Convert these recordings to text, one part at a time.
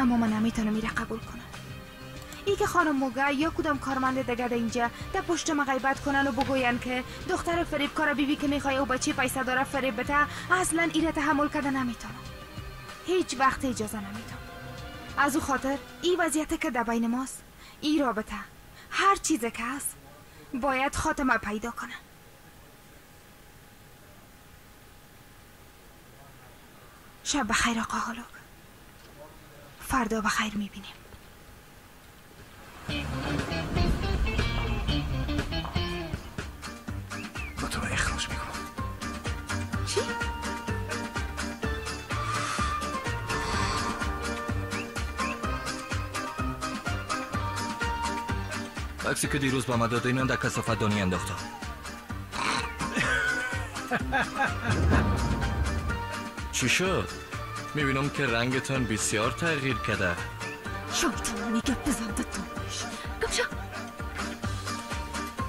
اما من نمیتونم میره قبول کنم. ای که خانم موگه یا کدام کارمند دیگه در اینجا در پشت ما غیبت کنن و بگوین که دختر فریبکار بیبی که میخوای او بچه پیسه داره فریب بده، اصلا ایره تحمل کرده نمیتونم. هیچ وقت اجازه نمیدم. از او خاطر ای وضعیت که در بین ماست، ای رابطه هر چیزی که هست باید خاتمه پیدا کنه. شب بخیر آقا هالوک. فردا بخیر میبینیم. با تو اخراج میکنم. چی؟ عکسی که دیروز با ما داده اینان در کثافت دانی انداخته. چی شد؟ میبینم که رنگتان بسیار تغییر کرده. شیطانی گپ بزنده تو باش. گم شو.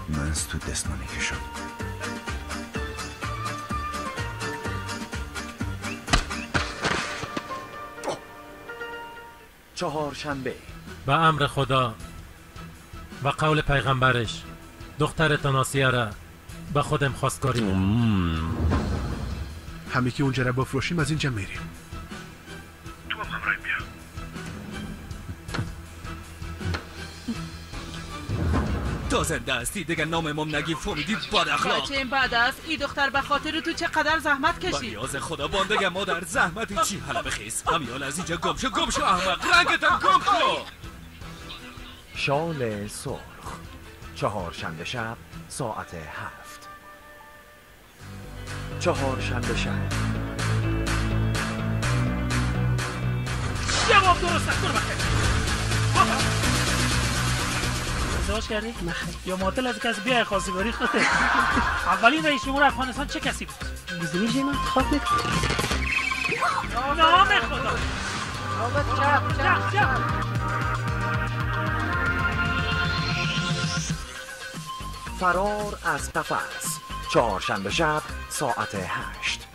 من از تو دست نمیکشم. چهارشنبه به امر خدا و قول پیغمبرش دختر تناسیه را به خودم خواستگاری همه که اونجا را بفروشیم از اینجا میریم. تو هم همراه بیا. تا زنده هستی دیگه ناممون نگی فهمیدی بد اخلاق. بچه این بعد است این دختر به خاطر تو چقدر زحمت کشید. بریاز خدا بانده مادر زحمتی چی حالا بخیز. همیال از اینجا گم شو احمق. رنگتم گم شو. شال سرخ چهارشنبه شب ساعت 7. چهارشنبه شب جواب درست است. برو بخیر. ازدواج کردی؟ نه. یا معطل از کسی بیای خواستگاری خودت. اولین رئیس جمهور افغانستان چه کسی بود؟ ازدواج من انتخاب میکنم. نام خدا. چپ. فرار از قفس چهارشنبه شب ساعت 8.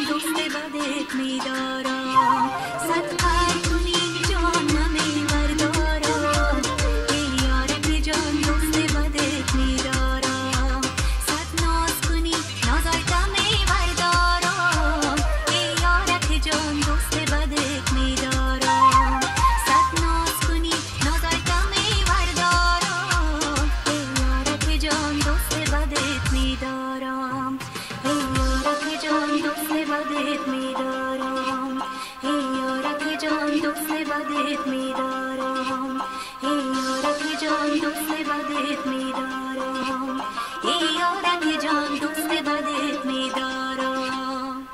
دوست بدت می‌دارم صد پر کنی جان نمی‌بردارم ای یارک جان دوست بدت می‌دارم صد ناز کنی نازایتم می‌بردارم ای یارک جان دوست بدت می‌دارم صد ناز کنی نازایتم می‌بردارم ای یارک جان دوست بدت می‌دارم ای یارک جان دوست بدت می‌دارم ای یارک جان دوست بدت می‌دارم ای یارک جان دوست بدت می‌دارم ای یارک جان دوست بدت می‌دارم.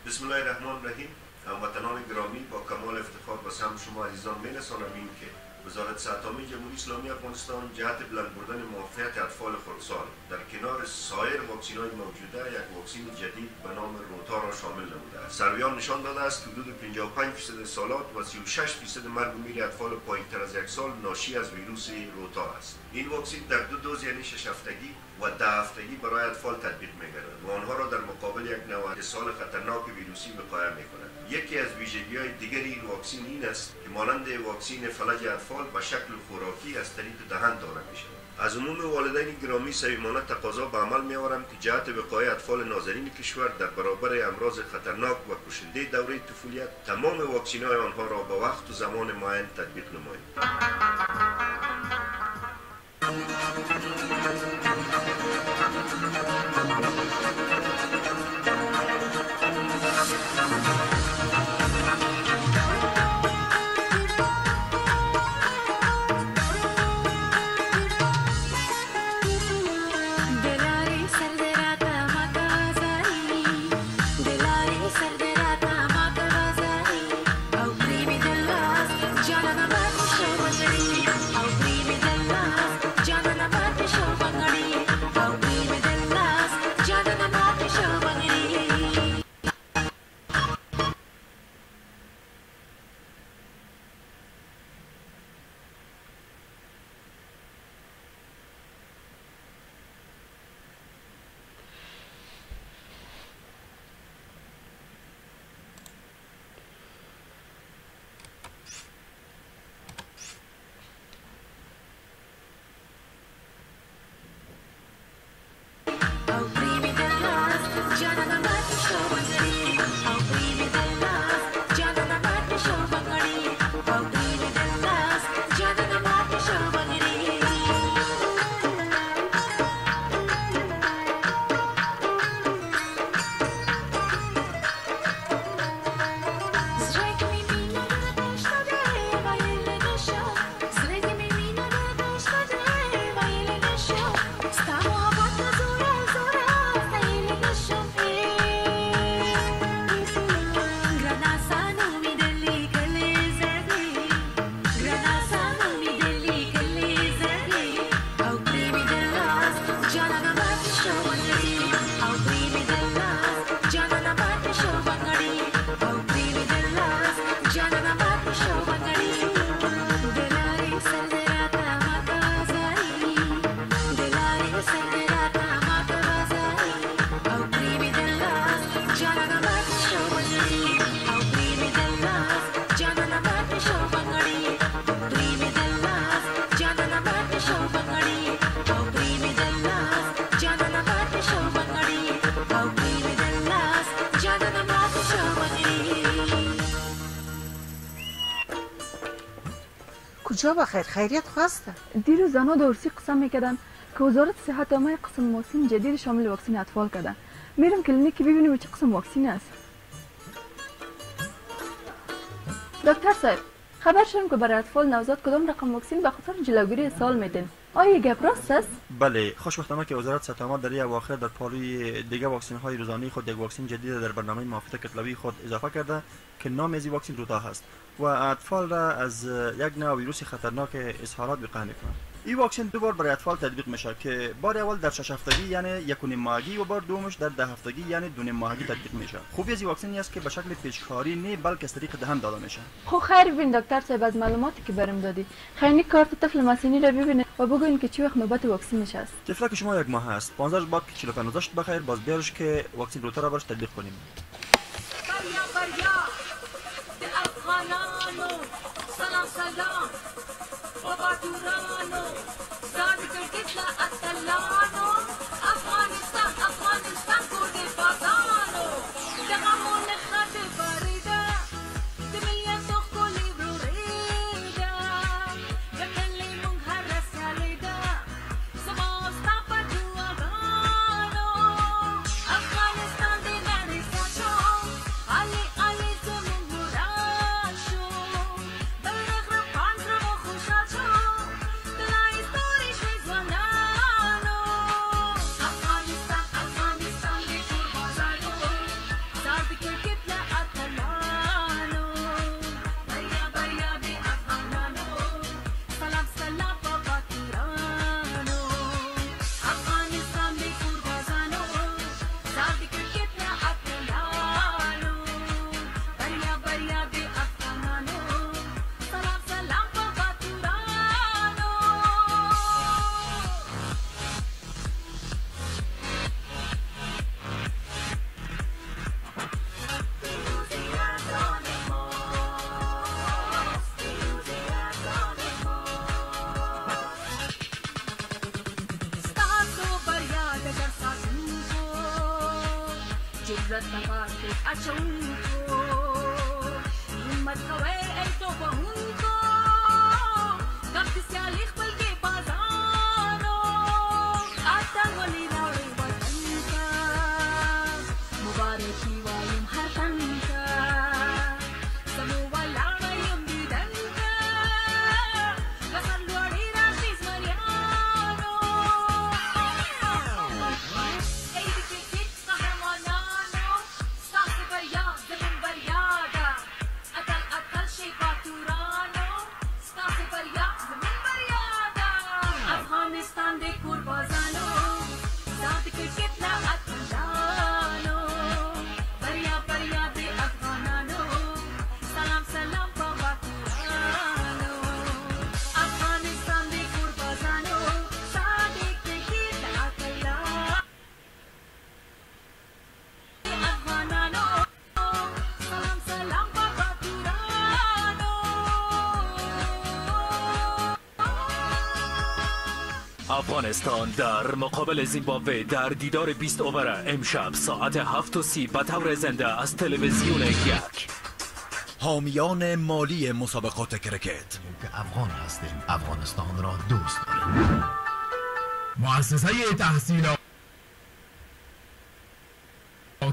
بسم الله الرحمن الرحیم. هموطنان گرامی، با کمال افتخار به سمت شما عزیزان می‌رسانم این که وزارت صحت عامه جمهوری اسلامی افغانستان جهت بلند بردن موفقیت اطفال خردسال در کنار سایر واکسین‌های موجوده یک واکسین جدید به نام روتا را شامل نموده است. سرویان نشان داده است که حدود 55% سالات و 36% مرگ و میر اطفال پایین‌تر از 1 سال ناشی از ویروس روتا است. این واکسین در 2 دوز یعنی 6 هفتگی و 10 هفتگی برای اطفال تطبیق می‌گردد و آنها را در مقابل یک نوع اتصال خطرناک ویروسی وقایه می‌کند. یکی از ویژگی‌های دیگر این واکسین این است که مانند واکسین فلج اطفال به شکل خوراکی از طریق دهان داده می‌شود. از عموم والدین گرامی صمیمانه تقاضا به عمل می‌آورم که جهت وقایه اطفال نازنین کشور در برابر امراض خطرناک و کشنده دوره طفولیت تمام واکسین‌های آنها را به وقت و زمان معین تطبیق نمایید. کجا بخیر خیریت خواسته؟ دیروز زنها دورسی قسم میکردن که وزارت صحت عامه قسم واکسین جدید شامل واکسین اطفال کرده. میرم کلینیک ببینیم چه قسم واکسین است. دکتر صاحب خبر شدم که برای اطفال نوزاد کدام رقم واکسین به خاطر جلوگیری اسهال میدین. آیا گپ راست است؟ بله، خوشبختانه که وزارت صحت عامه در این اواخر در پالوی دیگر واکسین های روزانه خود یک واکسین جدید در برنامه موافقت کتلوی خود اضافه کرده که نام از این واکسین روتا است و اطفال را از یک نوع ویروس خطرناک اسهالات وقایه میکنه. این واکسن دو بار برای اطفال تطبیق میشه که بار اول در 6 هفتگی یعنی 1.5 ماهگی و بار دومش در 10 هفتگی یعنی 2.5 ماهگی تطبیق میشه. خوبی از این واکسن است که به شکل پیچکاری نه بلکه از طریق دهان داده میشه. خب خیر ببین دکتر صاحب، از معلوماتی که برام دادی خیلی کارت طفل مسنی را ببینه و بگوین که چی وقت نوبت واکسینش است. طفل که شما 1 ماه است 15 روز بعد که 45 روز بخیر باز بیارش که واکسن روتا را برش تطبیق کنیم. بریا ده افغانانو سلام سلام بابا دورانو زاد کرکتلا اتلانو افغانستان افغانستان کورد بازانو ده غمون خد بریده ده ملیان سوخ کلی بروریده ده کلی مونگ هر رسالیده سماستا پا دواغانو افغانستان ده نریسا شو علی علی زمون مراد شو بلغ رفان زرمو خوشاد شو دلای ستوری شوی زوانانو افغانستان افغانستان ده کور بازانو زاد کرکت لا اتلانو بریا بریا ده افغانانو سلام سلام بابا تورانو افغانستان ده کور بازانو زاد کرکت لا اتلانو بریا بریا ده افغانانو سلام سلام بابا تورانو ستاسو بریا د ګر ساتونکو جرأت نکار کې اچونکو همت کوئ ای توپونکو کب د سیالي خپل کې بازانو اتل ولې راوړئ وطن ته مبارکي وایم هر تن ته زمو ولاړه یم دیدن ته وطن لوړې راشي زمریانو ای د کرکټ قهرمانانو ستاسو بریا زموږ بریا ده اتل اتل شي باتورانو ستاسو بریا زموږ بریا ده افغانستان د کور بازانو زاد کرکټ لا اتلانو بریا بریا د افغانانو سلام سلام بابا تورانو افغانستان د کور بازانو زاد کرکټ لا اتلانو افغانانو سلام سلام بابا تورانو افغانستان در مقابل زیمبابوه در دیدار 20 اوور امشب ساعت 7:30 به طور زنده از تلویزیون یک. حامیان مالی مسابقات کرکت که افغان هستیم افغانستان را دوست داریم. مؤسسه تحصیلات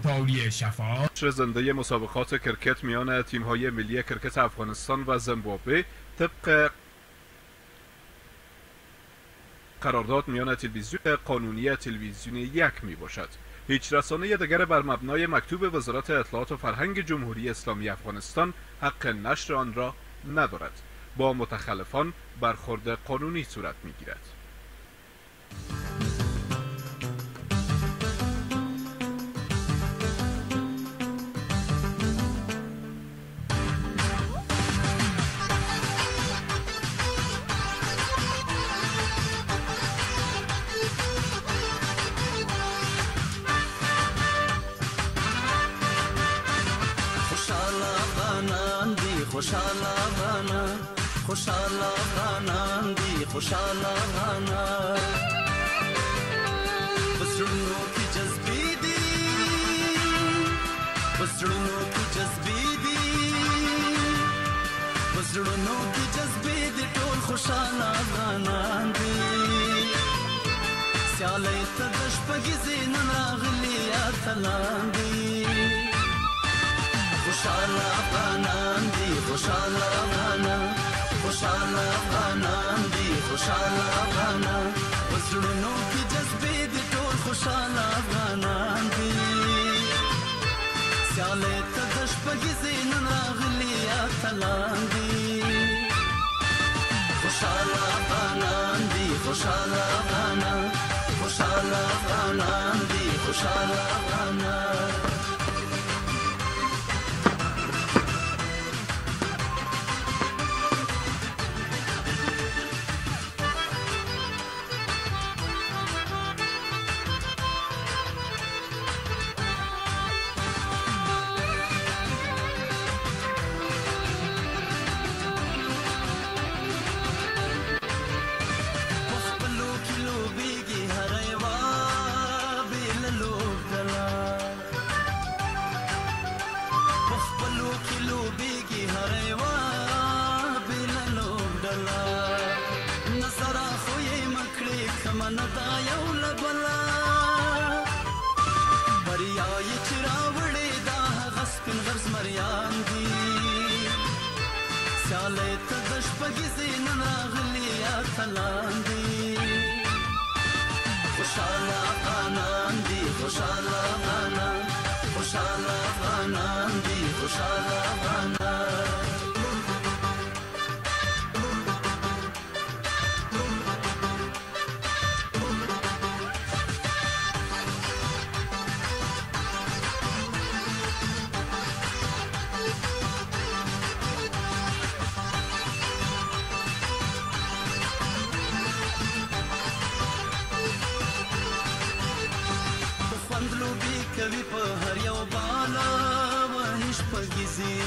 عالی شفا زنده مسابقات کرکت میان تیم‌های ملی کرکت افغانستان و زیمبابوه طبق قرارداد میان تلویزیون قانونی تلویزیون یک می باشد. هیچ رسانه دیگر بر مبنای مکتوب وزارت اطلاعات و فرهنگ جمهوری اسلامی افغانستان حق نشر آن را ندارد. با متخلفان برخورد قانونی صورت می گیرد. خوشحال افغانان خوشحال افغانان دی خوشحال افغانان بسرونو کی جذبی دی بسرونو کی جذبی دی بسرونو کی جذبی دی ټول خوشحال افغانان دی سیالۍ ته د شپږیزې نن راغلي اتلان دی خوشحال افغانان دی خوشحال افغانان خوشحال افغانان دی خوشحال افغانان وزړونو کې جذبې دي ټول خوشحال افغانان دی سیالۍ ته د شپږیزې نن راغلي اتلان دی خوشحال افغانان دی خوشحال افغانان خوشحال افغانان دی خوشحال افغانان وایي چې راوړې دا هغه سپین غر زمریان دي سیالۍ ته د شپږیزې نن راغلي اتلان دي خوشحاله افغانان دي خوشحاله افغانان خوشحاله افغانان دي خوشحاله افغانان کوي په هر یو بالا وهي شپږیزې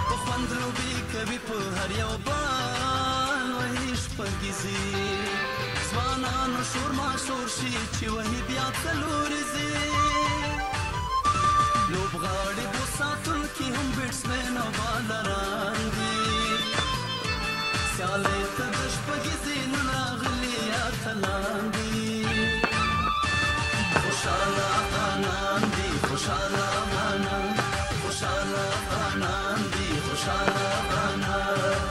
په خوند لوبې کوي په هر یو بال وهي شپږیزې ځوانانو شور ماشور شي چې وهي بیا څلوریزې لوبغاړي بو ساتونکي هم بیټسمین او بالران دي سیالۍ ته د شپږیزې نن راغلي اتلان دي خوشحاله افغانان دي خوشحاله افغانان خوشحاله افغانان دي خوشحاله افغانان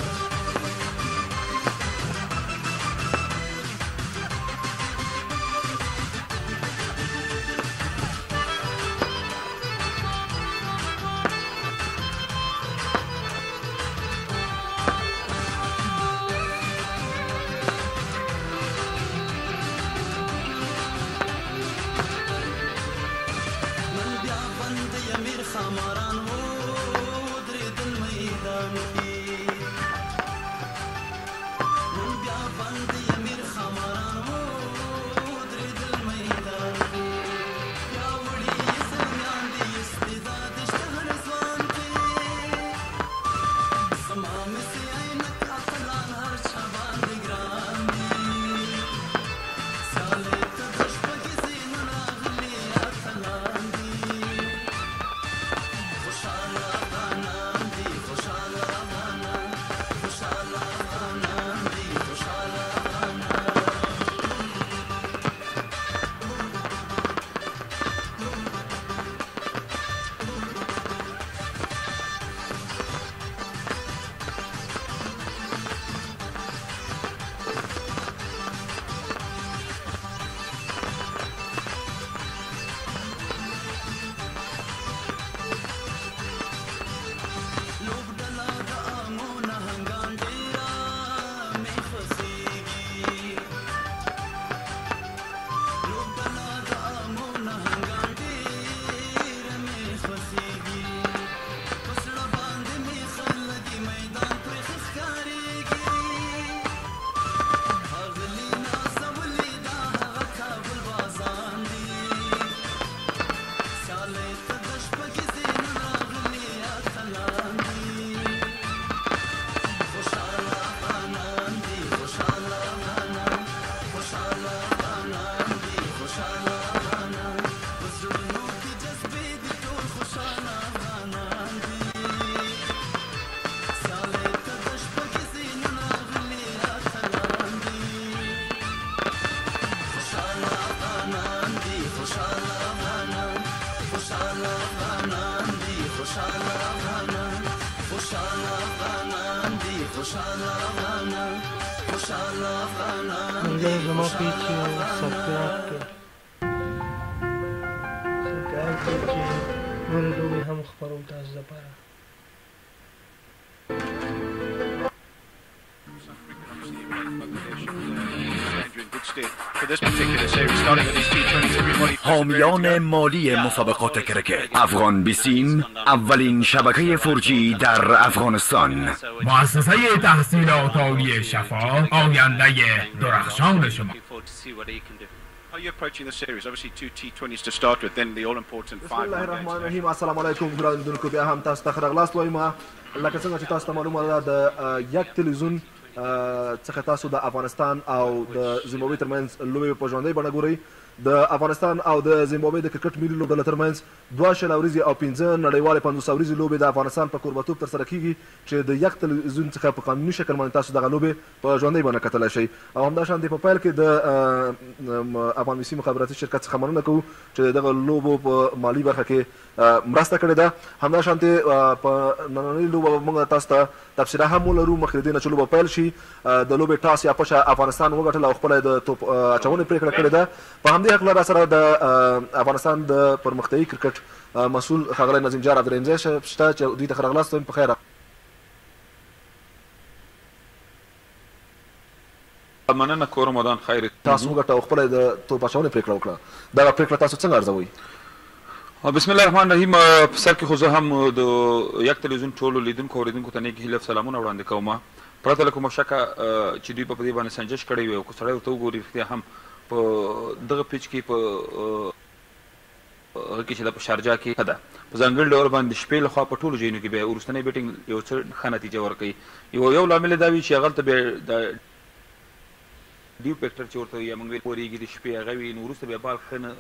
خماران و درېدل میدان کې نن بیا بند امیر خماران و درېدل میدان کې پیاوړي زلمیان دي استعداد شته هر ځوان کې زما مسې عینک اتلان هر چا باندې ګران دي سیالۍ ته د شپږیزې نن راغلي اتلان دي خوشحاله افغانان دي خوشحاله افغانان خوشحاله افغانان دي خوشحاله افغانان لوبډله د امو نهنګان ډېره مې خوښېږي لوبډله د امو نهنګان ډېره مې خوښېږي په زړه باندې مې خلګي میدان پرې ښه ښکارېږي ښاغلي نازولي دا هغه کابل بازان دي سیالۍ ته د شپږیزې نن راغلي اتلان دي خوشحاله افغانان دي خوشحاله افغانان خوشحاله افغانان دي خوشحاله افغانان په زړونو کې جذبې دي ټول خوشحاله افغانان دي سیالۍ ته د شپږیزې نن راغلي اتلان دي خوشحاله افغانان دي خوشحاله افغانان خوشحاله افغانان دي خوشحاله افغانان خوشحاله افغانان دي خوشحاله افغانان خوشحاله افغانان دي زما پیچ سبسکرایب کړئ سبسکرایب کړئ چې نورې لوبې هم خپروم تاسو لپاره For this particular series, starting with these T20s, everybody... حامیان مالی مسابقات کرکت افغان بیسیم اولین شبکه 4G در افغانستان مؤسسه تحصیلات عالی شفا آینده درخشان شما How are you approaching the series? Obviously two T20s to start with, then the all-important بسم الله الرحمن الرحیم. السلام علیکم ګرانو بیا هم تاسو ته ښه راغلاست وایم. لکه څنګه چې تاسو ته معلومه ده د یک تلویزیون څخه تاسو د افغانستان او د زیمبابوې ترمنځ لوبې په ژوندۍ بڼه ګورئ. د افغانستان او د زیمبابوې د کرکټ ملي لوبډلو ترمنځ 2 او 5 نړیوالې 500 لوبې د افغانستان په کوربتوب ترسره کیږي چې د یک تلویزیون څخه په قانوني شکل باندې تاسو دغه لوبې په ژوندۍ بڼه کتلی شئ او همداشانتې په پیل کې د افغان بیسي مخابراتي شرکت څخه مننه کوو چې دغه لوبو په مالي برخه کې مرسته کړې ده. همداشانتې په نننۍ لوبه به موږ تاسو ته تبصره هم ولرو مخکې د دې نه چې لوبه پیل شي. د لوبې ټاس یا پشه افغانستان وګټله او خپله د توپ اچونې پرېکړه کړې ده. په همدې هکله راسره د افغانستان د پرمختیایي کرکټ مسؤل ښاغلی نظیم جار عبدالرحیمزی شته چې دوی ته ښه راغلاست. په خیر مننه کور رمضان خیر. تاسو وګټه او خپله د توپ اچونې پرېکړه وکړه. دغه پرېکړه تاسو څنګه ارزوئ؟ بسم الله الرحمن الرحیم. په سر کې خو زه هم د یک تلویزیون ټولو لیدونکو اورېدونکو ته نیک هیله سلامونه وړاندې کوم. پرته له کومه شکه چې دوی به په دې باندې سنجش کړی وي او که سړی ورته وګوري رښتیا هم په دغه پیچ کې په هغه کې چې دا په شارجه کې ښه ده په ځانګړي ډول باندې شپې لخوا په ټولو ځایونو کې بیا وروستنی بیټینګ یو څه ښه نتیجه ورکوي. یو لامل دا وي چې هغلته بیا د ډیو فیکټر چې ورته یا موږ ورېږي د شپې هغه وي نو وروسته بیا بال ښه نه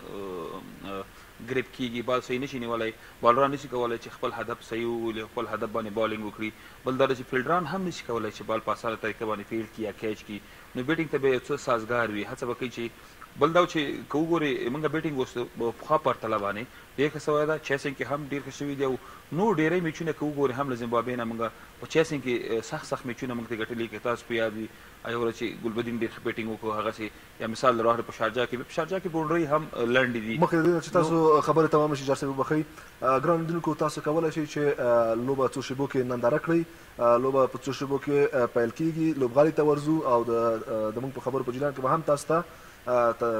ګریپ کیږي، بال صحیح نشي نیولی، بالران نشي کولی چې خپل هدف صحیح وولي، خپل هدف باندې بالینګ وکړي. بل دا چې فیلډران هم نشي کولی چې بال په اسانه طریقه باندې فیلډ کړي یا کیچ کړي. نو بیټینګ ته به یو څه سازګار وي. هڅه به کوي چې بل دا چې که وګورې موږ بیټینګ اوس پخوا پرتله باندې ډېر ښه سوی ده. چیسینګ کې هم ډېر ښه شوي دي او نور ډېری میچونه که وګورې هم له زیمبابوې نه موږ په چیسینګ کې سخت میچونه موږ ته ګټلي. که تاسو په یاد وي یو ورځ چې ګلبدین ډېر ښه بیټینګ وکړو هغسې یا مثال د راغلی په شارجه کې باونډرۍ هم لنډې دي. مخکې د دې نه چې تاسو خبرې تمام شي جار صاحب وبخئ ګرانو لیدونکو تاسو کولی شئ چې لوبه څو شیبو کې ننداره کړئ. لوبه په څو شیبو کې پیل کیږي. لوبغالي ته ورځو او د موږ په خبرو په جریان کې به هم تاسو ته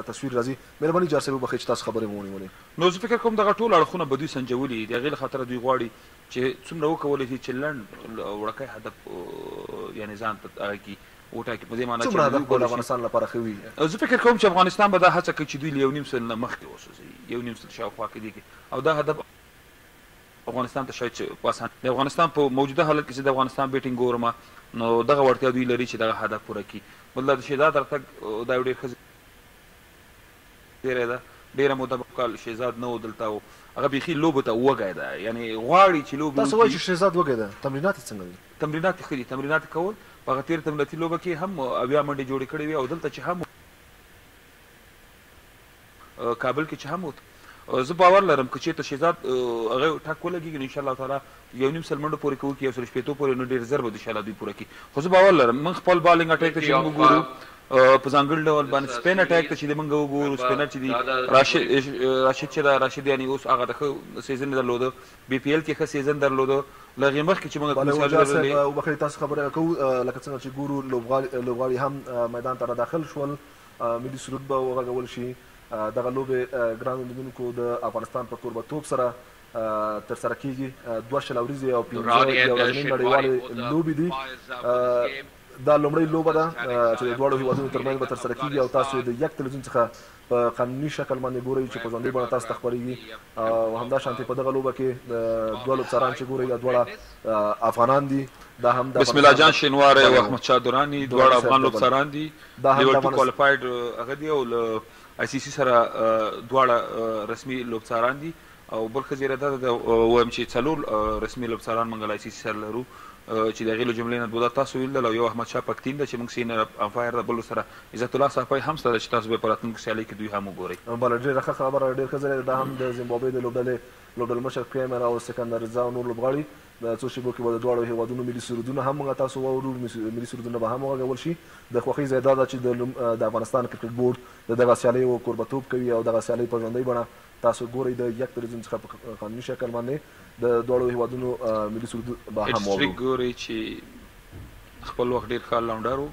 تصویر راځي. مهرباني جار صاحب وبخئ چې تاسو خبرې مو ونیولې. نو زه فکر کوم دغه ټول اړخونه به دوی سنجولي د هغې له خاطره دوی غواړي چې څومره وکولی شي چې لنډ وړکی هدف یعنې ځان ته هغه کړي وټاکي. په دې معنی چې څومره هدف کول افغانستان لپاره ښه وي. زه فکر کوم چې افغانستان به دا هڅه کوي چې دوی له 1.5 سل نه مخکې وسوځي، 1.5 سل شاوخوا کې دي او دا هدف افغانستان ته شاید چې په اسان د افغانستان په موجوده حالت کې چې د افغانستان بیټینګ ګورم نو دغه وړتیا دوی لري چې دغه هدف پوره کړي. بل دا د شهزاد راتګ دا یو ډېر ښه زیری ده. ډېره موده کال شهزاد نه و دلته او هغه بیخي لوبو ته وږی ده، یعنې غواړي چې لوبې تاسو وایئ چې شهزاد وږی ده. تمرینات یې څنګه دي؟ تمرینات یې ښه دي. تمرینات یې کول په هغه تېره تمریناتي لوبه کې هم 80 منډې جوړې کړې وې او دلته چې هم کابل کې چې هم زه باور لرم که چېرته شهزاد هغه ټک ولګېږي نو انشاءالله تعالی 1.5 سل منډو پورې کوو که 1.5 پورې نو ډېر زر به انشاءالله دوی پوره کړي. خو زه باور لرم موږ خپل بالینګ اټیک ته چې موږ وګورو په ځانګړي ډول باندې سپین اټیک ته چې موږ وګورو سپینر چې دي راشد چې دا راشد یعنې اوس هغه د ښه سیزن درلوده، بي پي ایل کې ښه سیزن درلوده. له هغې مخکې چې موږ وبخئ تاسو خبره کوو لکه څنګه چې ګورو لوبغاړي هم میدان ته راداخل شول. ملي سرود به وغږول شي. دغه لوبې ګرانو لیدونکو د افغانستان په کوربتوب سره ترسره کیږي. 2 ورځې او 5 ورځې نړیوالې لوبې دي. دا لومړۍ لوبه ده چې د دواړو هیوادونو ترمنځ به ترسره کیږي او تاسو د یک تلویزیون څخه په قانوني شکل باندې ګورئ چې په ژوندۍ بڼه تاسو ته خپرېږي. او همداشانتې په دغه لوبه کې د 2 لوبڅاران چې ګورئ دا دواړه افغانان دي. دا هم بسم الله جان شینواری او احمد شاه درانی دواړه افغان لوبڅاران دي. لیول 2 کوالیفاید هغه دي او له آی سی سی سره دواړه رسمي لوبڅاران دي. او بل ښه زیری دا ده وایم چې 4 رسمي لوبڅاران موږ له آی سی سی سره لرو چې د هغې له جملې نه 2 تاسو ویل او یو احمد شاه پکتین ده چې موږ سینر امپایر ده. بل سره عزت الله صافی هم سره چې تاسو به په راتلونکي سیالۍ کې دوی هم وګورئ. بله ډېره ښه خبره ډېر ښه زری دا هم د زیمبابوې د لوبډلې مشر کریمر او سکندر رضا او نور لوبغاړي د څو شیبو کې به د دواړو هیوادونو ملي سرودونه هم موږ تاسو واورو. ملي سرودونه به هم وغږول شي. د خوښۍ ځای دا ده چې د افغانستان کرکټ بورډ د دغه سیالیو کوربتوب کوي او دغه سیالۍ په ژوندۍ بڼه تاسو ګورئ د یک تلویزیون څخه په قانوني شکل باندې د دواړو هیوادونو ملي سرود به هم واورو. ګورئ چې خپل وخت ډېر ښه لنډر و.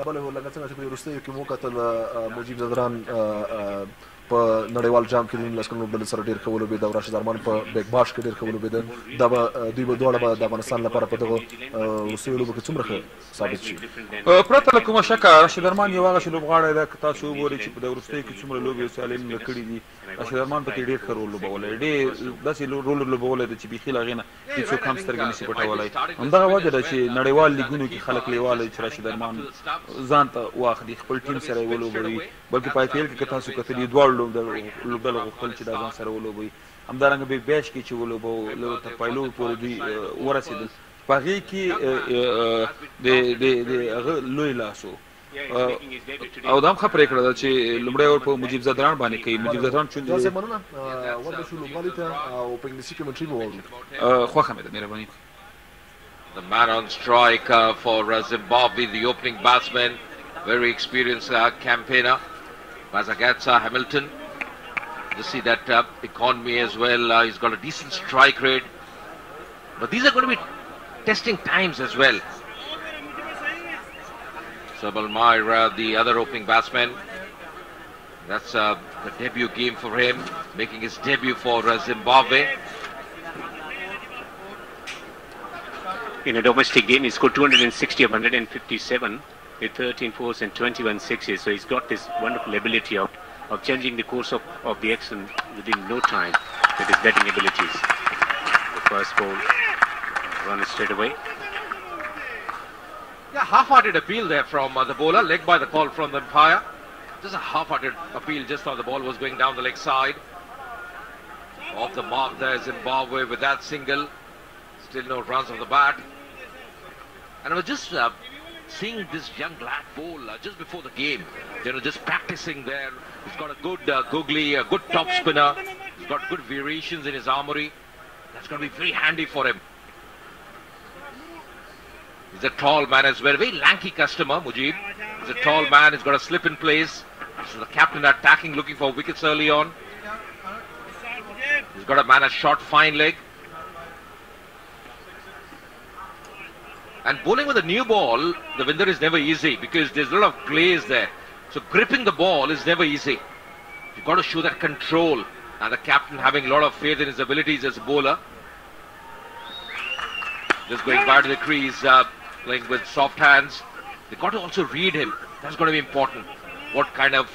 بله لکه څنګه چې په وروستیو کې مو کتل مجیب زدران په نړیوال جام کې د 19 کلونو بل سره ډېر ښه ولوبېد او راشد ارمان په بیګ باش کې ډېر ښه ولوبېده. دا به دوی به دواړه به د افغانستان لپاره په دغه وروستیو لوبو کې څومره ښه ثابت شي؟ پرته له کومه شکه راشد ارمان یو هغه لوبغاړی دی که تاسو وګورئ چې په د وروستیو کې څومره لوبې او سیالۍ یې کړي دي. راشد ارمان پکې ډېر ښه رول لوبولی، ډېر داسې رول لوبولی دی چې بیخي له هغې نه هېڅوک هم سترګې نشي پټولی. همدغه وجه ده چې نړیوال لیګونو کې خلک لیواله چې راشد ارمان ځان ته واخلي، خپل ټیم سره یې ولوبوي. بلکې په IPL کې که تاسو کتلي دواړو لوبډله غوښتل چې دا ځان سره ولوبوي. همدارنګه بیګ بیش کې چې ولوبو تر پایلو پورې دوی ورسېدل. په هغې کې د هغه لوی لاس و او دا هم ښه پرېکړه ده چې لومړی اور په مجیب زدران باندې کوي. مجیب زدران چون داسې مننه ورته شو لوبغالي ته او په انګلیسي کمنټري به واورو. خوښه مې ده، مهرباني. The man on strike for Zimbabwe, the opening batsman, very experienced campaigner, Mazagatsa Hamilton. You see that economy as well. He's got a decent strike rate. But these are going to be testing times as well. Sabal Maira, the other opening batsman. That's the debut game for him, making his debut for Zimbabwe. In a domestic game, he scored 260 of 157 with 13 fours and 21 sixes. So he's got this wonderful ability of changing the course of the action within no time with his batting abilities. The first ball run straight away. Yeah, half-hearted appeal there from the bowler, leg by the call from the umpire. Just a half-hearted appeal just how the ball was going down the leg side. Off the mark there, Zimbabwe with that single. Still no runs off the bat. And I was just seeing this young lad bowl just before the game. Just practicing there. He's got a good googly, a good top spinner. He's got good variations in his armory. That's going to be very handy for him. He's a tall man as well. Very lanky customer, Mujib. He's a tall man. He's got a slip in place. So the captain attacking, looking for wickets early on. He's got a man a short, fine leg. And bowling with a new ball, the winder is never easy because there's a lot of glaze there. So gripping the ball is never easy. You've got to show that control. And the captain having a lot of faith in his abilities as a bowler. Just going back to the crease, playing with soft hands. They've got to also read him. That's going to be important. What kind of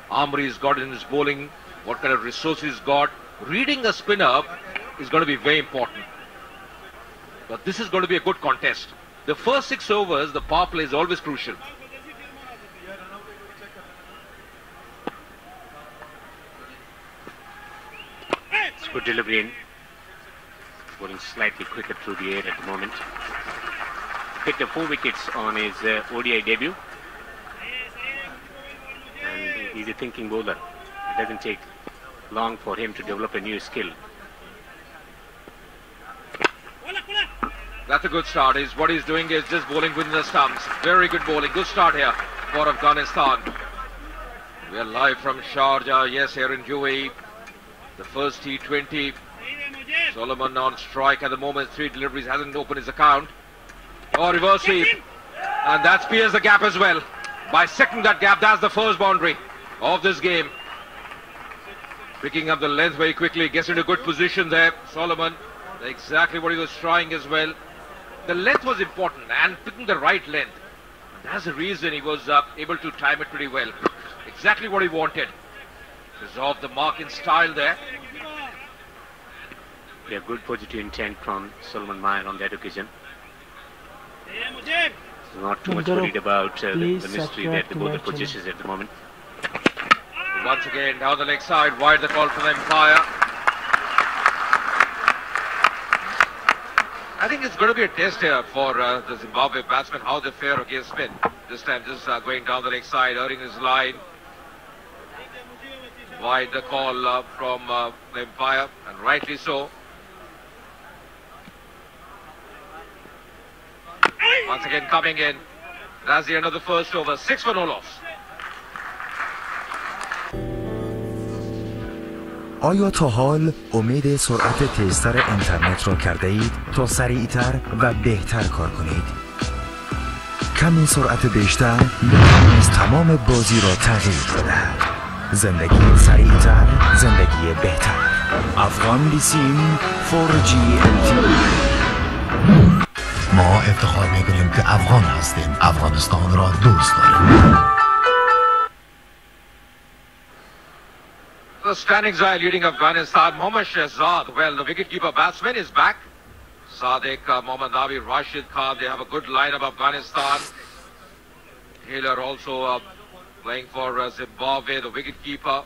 armory he's got in his bowling, what kind of resources he's got. Reading a spinner is going to be very important. But this is going to be a good contest. The first 6 overs, the power play is always crucial. It's good delivery in. Going slightly quicker through the air at the moment. Picked up 4 wickets on his ODI debut. And he's a thinking bowler. It doesn't take long for him to develop a new skill. That's a good start. What he's doing is just bowling within the stumps. Very good bowling. Good start here for Afghanistan. We are live from Sharjah. Yes, here in UAE. The first T20. Solomon on strike at the moment. 3 deliveries. Hasn't opened his account. Oh, reverse sweep. And that spears the gap as well. By second that gap, that's the first boundary of this game. Picking up the length very quickly. Gets into good position there. Solomon. Exactly what he was trying as well. The length was important and picking the right length. That's the reason he was able to time it pretty well. Exactly what he wanted. Resolve the mark in style there. A good positive intent from Solomon Mayer on that occasion. Not too much worried about the mystery that the bowler possesses at the moment. Once again down the leg side, wide the call from the umpire. I think it's going to be a test here for the Zimbabwe batsmen, how they fare against spin. This time just going down the leg side, earning his line. Wide the call from the umpire, and rightly so. Once again coming in. That's the end of the first over. 6 for no loss. آیا تا حال امید سرعت تیزتر اینترنت را کرده اید تا سریعتر و بهتر کار کنید؟ کمی سرعت بیشتر می‌توانست تمام بازی را تغییر بدهد. زندگی سریعتر، زندگی بهتر. افغان بیسیم 4G LTE. ما افتخار میکنیم که افغان هستیم. افغانستان را دوست داریم. The standings are leading Afghanistan. Mohammad Shehzad, well, the wicketkeeper batsman is back. Sadiq, Mohammad Nabi, Rashid Khan, they have a good line of Afghanistan. Taylor also playing for Zimbabwe, the wicketkeeper.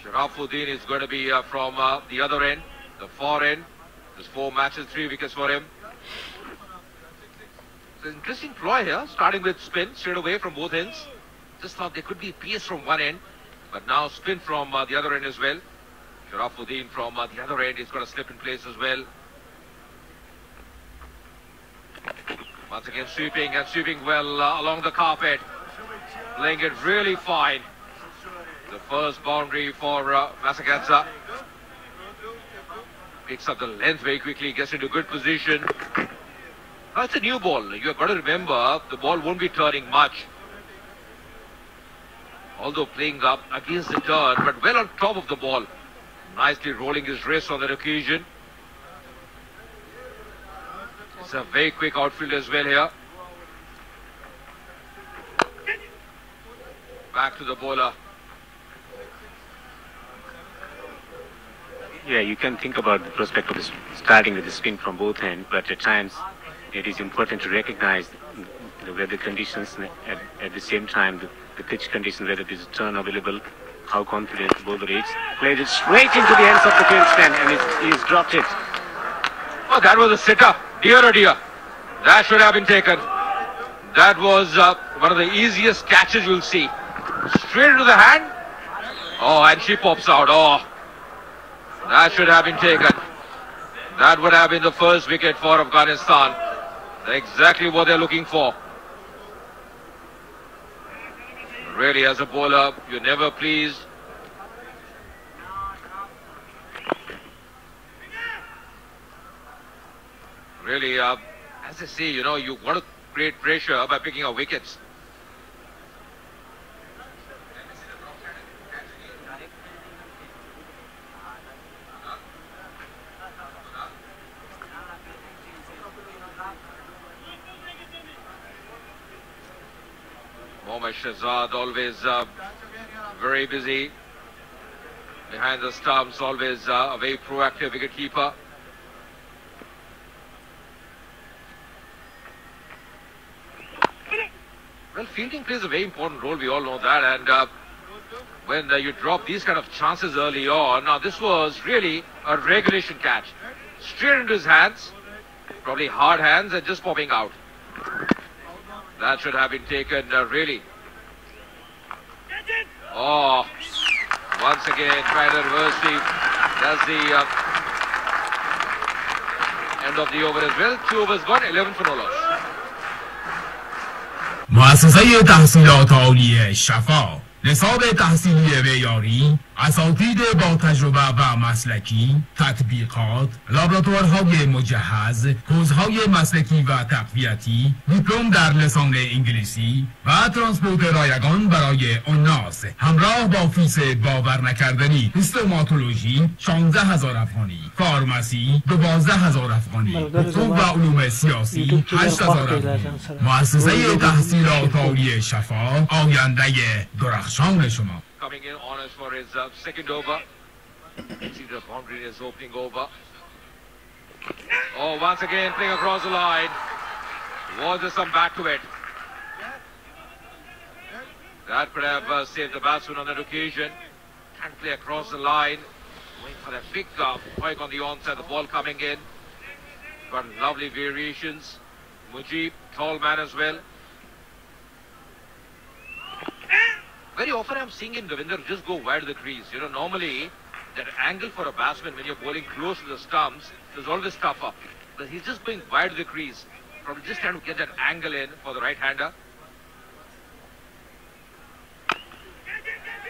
Sharafuddin is going to be from the other end, the far end. There's 4 matches, 3 wickets for him. It's an interesting ploy here, starting with spin straight away from both ends. Just thought there could be pace from one end, but now spin from the other end as well. Sharafuddin from the other end is going to slip in place as well. Once again sweeping and sweeping well along the carpet. Playing it really fine. The first boundary for Massagatsa. Picks up the length very quickly, gets into good position. Now it's a new ball. You've got to remember, the ball won't be turning much. Although playing up against the turn, but well on top of the ball. Nicely rolling his wrist on that occasion. It's a very quick outfield as well here. Back to the bowler. Yeah, you can think about the prospect of starting with the spin from both ends, but at times it is important to recognize the weather conditions at the same time, the pitch conditions, whether there is a turn available, how confident the bowler is. Played it straight into the hands of the fieldsman and he's dropped it. Oh, that was a sitter. Dear oh dear. That should have been taken. That was one of the easiest catches you'll see. Straight into the hand. Oh, and she pops out. Oh, that should have been taken. That would have been the first wicket for Afghanistan. Exactly what they're looking for. Really, as a bowler, you're never pleased. Really, as I say, you want to create pressure by picking up wickets. Mohammad Shehzad always very busy behind the stumps, always a very proactive wicketkeeper. Well, fielding plays a very important role, we all know that, and when you drop these kind of chances early on, now this was really a regulation catch. Straight into his hands, probably hard hands and just popping out. That should have been taken really. Oh, once again trying to reverse that's the end of the over as well. 2 overs gone, 11 for no loss. مؤسسه تحصیلات عالی شفا، نصاب تحصیلی معیاری، اساتید با تجربه و مسلکی، تطبیقات، لابراتوارهای مجهز، کوزهای مسلکی و تقویتی، دیپلم در لسان انگلیسی و ترانسپورت رایگان برای الناس، همراه با فیس باور نکردنی. هیستوماتولوژی 16000 افغانی، فارماسی 12000 افغانی، حقوق و علوم سیاسی 8000 افغانی. مؤسسه تحصیلات عالی شفا، آینده درخشان شما. Coming in honors for his second over. See the boundary is opening over. Oh, once again playing across the line. Was there some back to it? That could have saved the batsman on that occasion. Can't play across the line. Waiting for that big point on the onside. The ball coming in. Got lovely variations. Mujib, tall man as well. Very often I'm seeing him, Devinder, just go wide of the crease. Normally that angle for a batsman when you're bowling close to the stumps is always tougher. But he's just going wide of the crease. Probably just trying to get that angle in for the right-hander.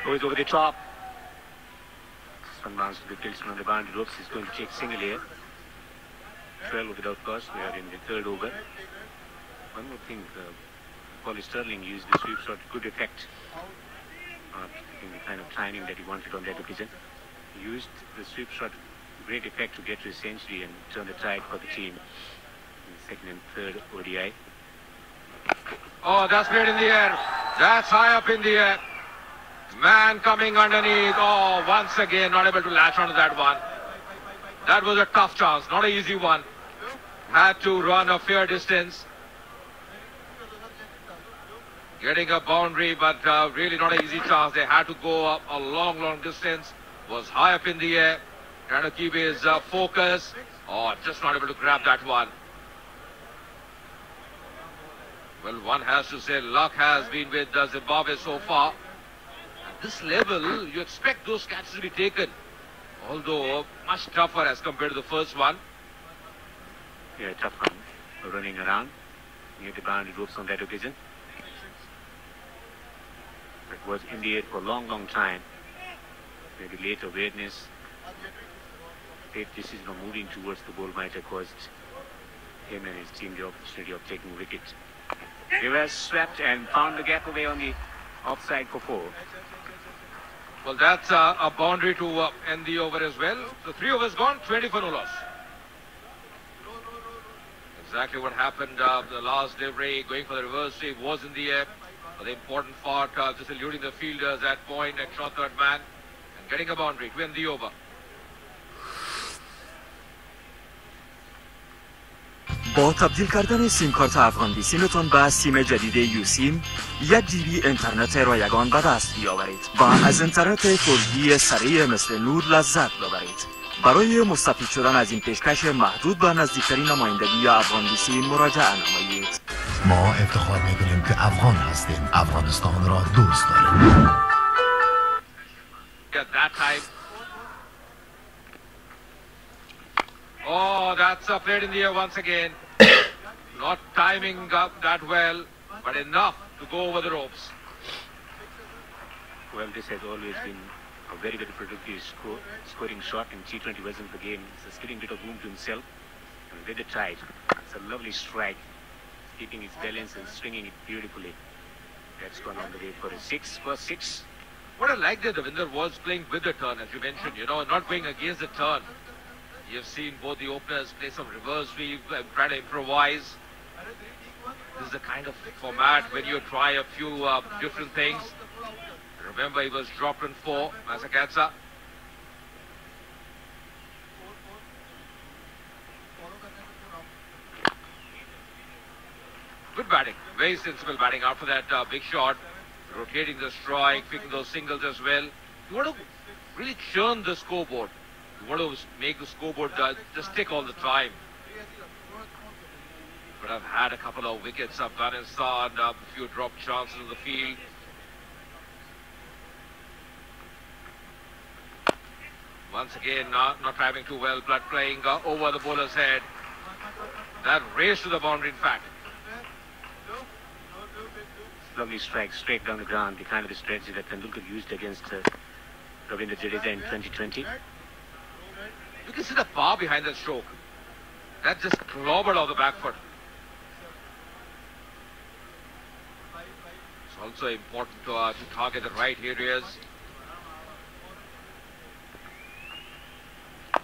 Goes over the top. Some runs to the fieldsman on the boundary ropes. He's going to take single here. 12 without cost. We are in the third over. One more thing, Paul Sterling used the sweep shot to good effect. In the kind of timing that he wanted on that occasion. He used the sweep shot great effect to get to his century and turn the tide for the team in the second and third ODI. Oh, that's played in the air. That's high up in the air. Man coming underneath. Oh, once again, not able to latch onto that one. That was a tough chance, not an easy one. Had to run a fair distance. Getting a boundary, but really not an easy chance. They had to go up a long, long distance. Was high up in the air. Trying to keep his focus. Oh, just not able to grab that one. Well, one has to say luck has been with Zimbabwe so far. At this level, you expect those catches to be taken. Although, much tougher as compared to the first one. Yeah, tough one. Running around near the boundary ropes on that occasion. It was in the air for a long, long time. Maybe late awareness, late decision of moving towards the ball might have caused him and his team the opportunity of taking wicket. Reverse swept and found the gap away on the offside for 4. Well, that's a boundary to end the over as well. So 3 overs gone, 20 for no loss. Exactly what happened. The last delivery, going for the reverse sweep, was in the air. The important part, just eluding the fielders at point and shot third man and getting a boundary to end the over. با تبدیل کردن سیم کارت افغان بیسیمتون به سیم جدید یو سیم 1 GB اینترنت رایگان به دست بیاورید و از اینترنت 4G سریع مثل نور لذت ببرید. برای مستفید شدن از این پیشکش محدود به نزدیکترین نمایندگی افغان بیسیم مراجعه نمایید. ما افتخار می‌کنیم که افغان هستیم. افغانستان را دوست داریم. At that time. Oh, that's played in the air once again. Not timing up that well, but enough to go over the ropes. Well, this has always been a very, very productive scoring shot in T20 version of the game. It's giving a bit of room to himself and with the tide. It's a lovely strike, keeping his balance and swinging it beautifully. That's gone on the way for a 6 for 6. What I like that Devinder was playing with the turn, as you mentioned, not going against the turn. You've seen both the openers play some reverse sweep and try to improvise. This is the kind of format when you try a few different things. Remember, he was dropped in 4, Masakatsa. Good batting, very sensible batting after that big shot. Rotating the strike, picking those singles as well. You want to really churn the scoreboard. You want to make the scoreboard just tick all the time. But I've had a couple of wickets, Afghanistan, a few drop chances in the field. Once again, not having too well, blood playing over the bowler's head. That race to the boundary, in fact. Lovely strike straight down the ground, the kind of the strategy that Tendulkar used against Ravindra Jadeja in 2020. You can see the power behind that stroke. That just clobbered off the back foot. It's also important to target the right areas.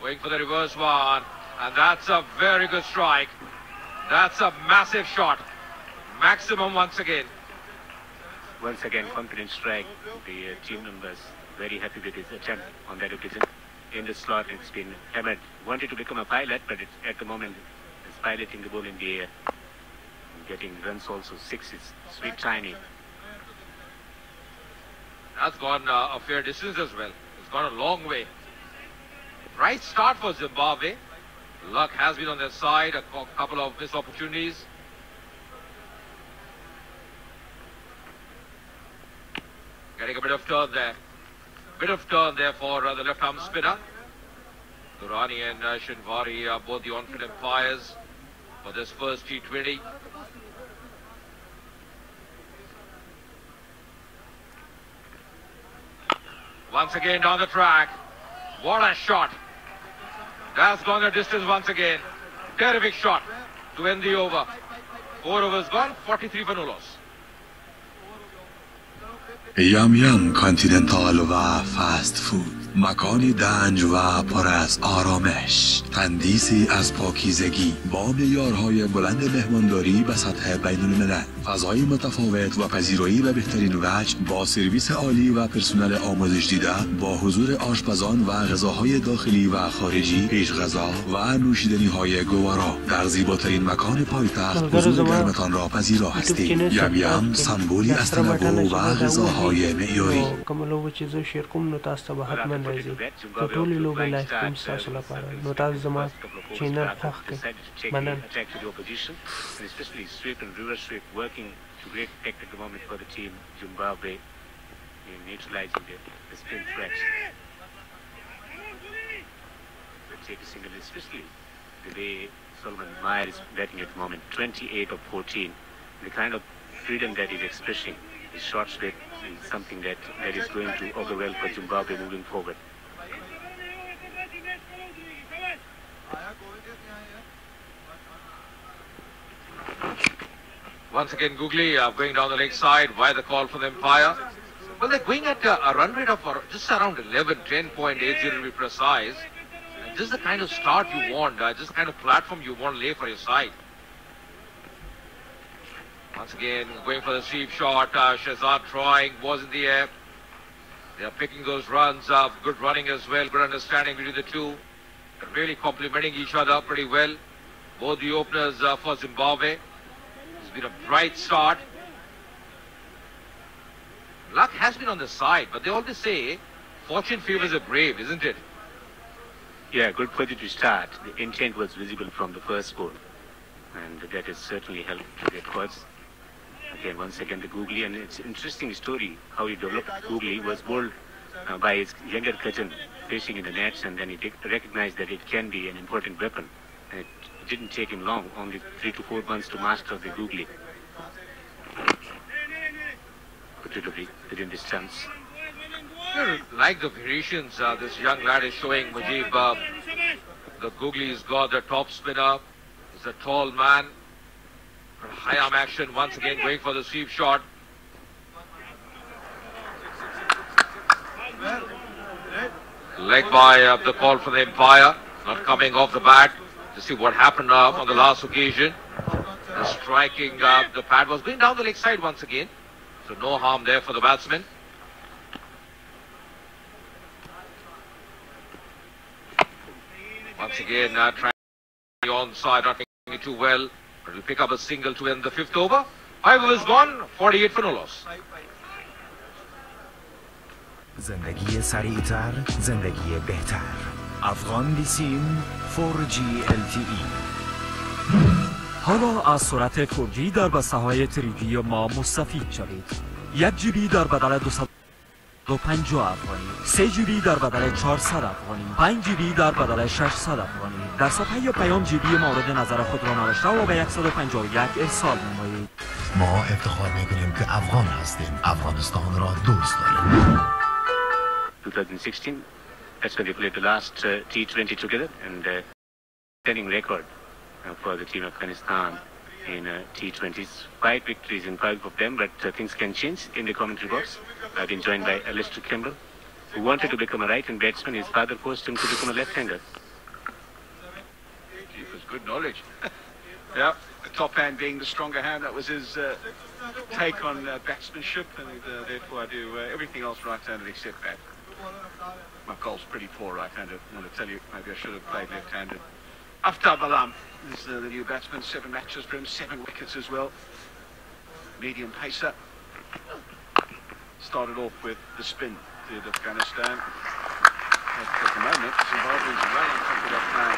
Going for the reverse one. And that's a very good strike. That's a massive shot. Maximum once again. Once again, confident strike. The team members very happy with his attempt on that occasion. In the slot, it's been Ahmed wanted to become a pilot, but at the moment is piloting the ball in the air. And getting runs also, 6 is sweet tiny. That's gone a fair distance as well. It's gone a long way. Right start for Zimbabwe. Luck has been on their side, a couple of missed opportunities. Getting a bit of turn there. Bit of turn there for the left-arm spinner. Durrani and Shinwari are both the on-field umpires for this first T20. Once again down the track. What a shot. That's gone the distance once again. Terrific shot to end the over. 4 overs gone, 43 for no loss. یم یم کانتیننتال و فست فود، مکانی دنج و پر از آرامش، تندیسی از پاکیزگی با معیارهای بلند مهمانداری به سطح بین الملل، فضای متفاوت و پذیرایی به بهترین وجه با سرویس عالی و پرسنل آموزش دیده با حضور آشپزان و غذاهای داخلی و خارجی، پیش غذا و نوشیدنی های گوارا در زیباترین مکان پایتخت حضور گرمتان را پذیرا هستیم. یم یم سمبولی از تنوع و غذاهای معیاری. کوم لوبه چې زه شیر کوم نو تاسو ته به حتما راځي په ټولې لوبې لایف کوم ستاسو لپاره نو تاسو زما چینل خوښ کړئ مننه. Especially sweep and reverse sweep working to great effect at the moment for the team Zimbabwe in neutralizing the spin threats. Take a single, especially the way Solomon Meyer is batting at the moment, 28 of 14. The kind of freedom that he's expressing, his short sweep is something that is going to augur well for Zimbabwe moving forward. Once again, Googly going down the leg side. Why the call for the umpire? Well, they're going at a run rate of just around 11, 10.80 to be precise. And this is the kind of start you want, this is the kind of platform you want to lay for your side. Once again, going for the sweep shot. Shahzad trying, was in the air. They are picking those runs up. Good running as well, good understanding between the two. They're really complementing each other pretty well. Both the openers for Zimbabwe. It's been a bright start. Luck has been on the side, but they always say fortune favors the brave, isn't it? Yeah, good for you to start. The intent was visible from the first ball, and that has certainly helped to get quads. Again, once again, the Googly, and it's an interesting story how he developed Googly. Was bowled by his younger cousin facing in the nets, and then he recognized that it can be an important weapon. And it didn't take him long, only 3 to 4 months to master the Googly. Particularly within this stance. Like the variations this young lad is showing, Mujib. The Googly's got the top spinner. He's a tall man. High arm action, once again going for the sweep shot. Leg by the call for the umpire, not coming off the bat. To see what happened on the last occasion. Striking the pad was going down the leg side once again. So no harm there for the batsman. Once again trying the onside, not making it too well. But will pick up a single to end the 5th over. 5 overs gone, 48 for no loss. زندگی سریعتر، زندگی بهتر. افغان بیسیم 4G LTE. حالا از سرعت 4G در بسته‌های 3G ما مستفید شوید. 1 GB در بدل 250 افغانی، 3 GB در بدل 400 افغانی، 5 GB در بدل 600 افغانی. در صفحه یا پیام GB مورد نظر خود را نوشته و به 151 ارسال نمایید. ما افتخار میکنیم که افغان هستیم. افغانستان را دوست داریم. 2016, that's when they played the last T20 together, and setting record for the team of Afghanistan in T20s. 5 victories in 5 of them, but things can change in the commentary box. I've been joined by Alistair Campbell, who wanted to become a right-hand batsman. His father forced him to become a left-hander. It was good knowledge. Yeah, the top hand being the stronger hand. That was his take on batsmanship, and therefore I do everything else right-handed except that. My goal's pretty poor right-handed. I want to tell you, maybe I should have played left-handed. Aftab Alam is the new batsman. 7 matches for him, 7 wickets as well. Medium pacer. Started off with the spin to Afghanistan. At the moment, Zimbabwe's running from that now.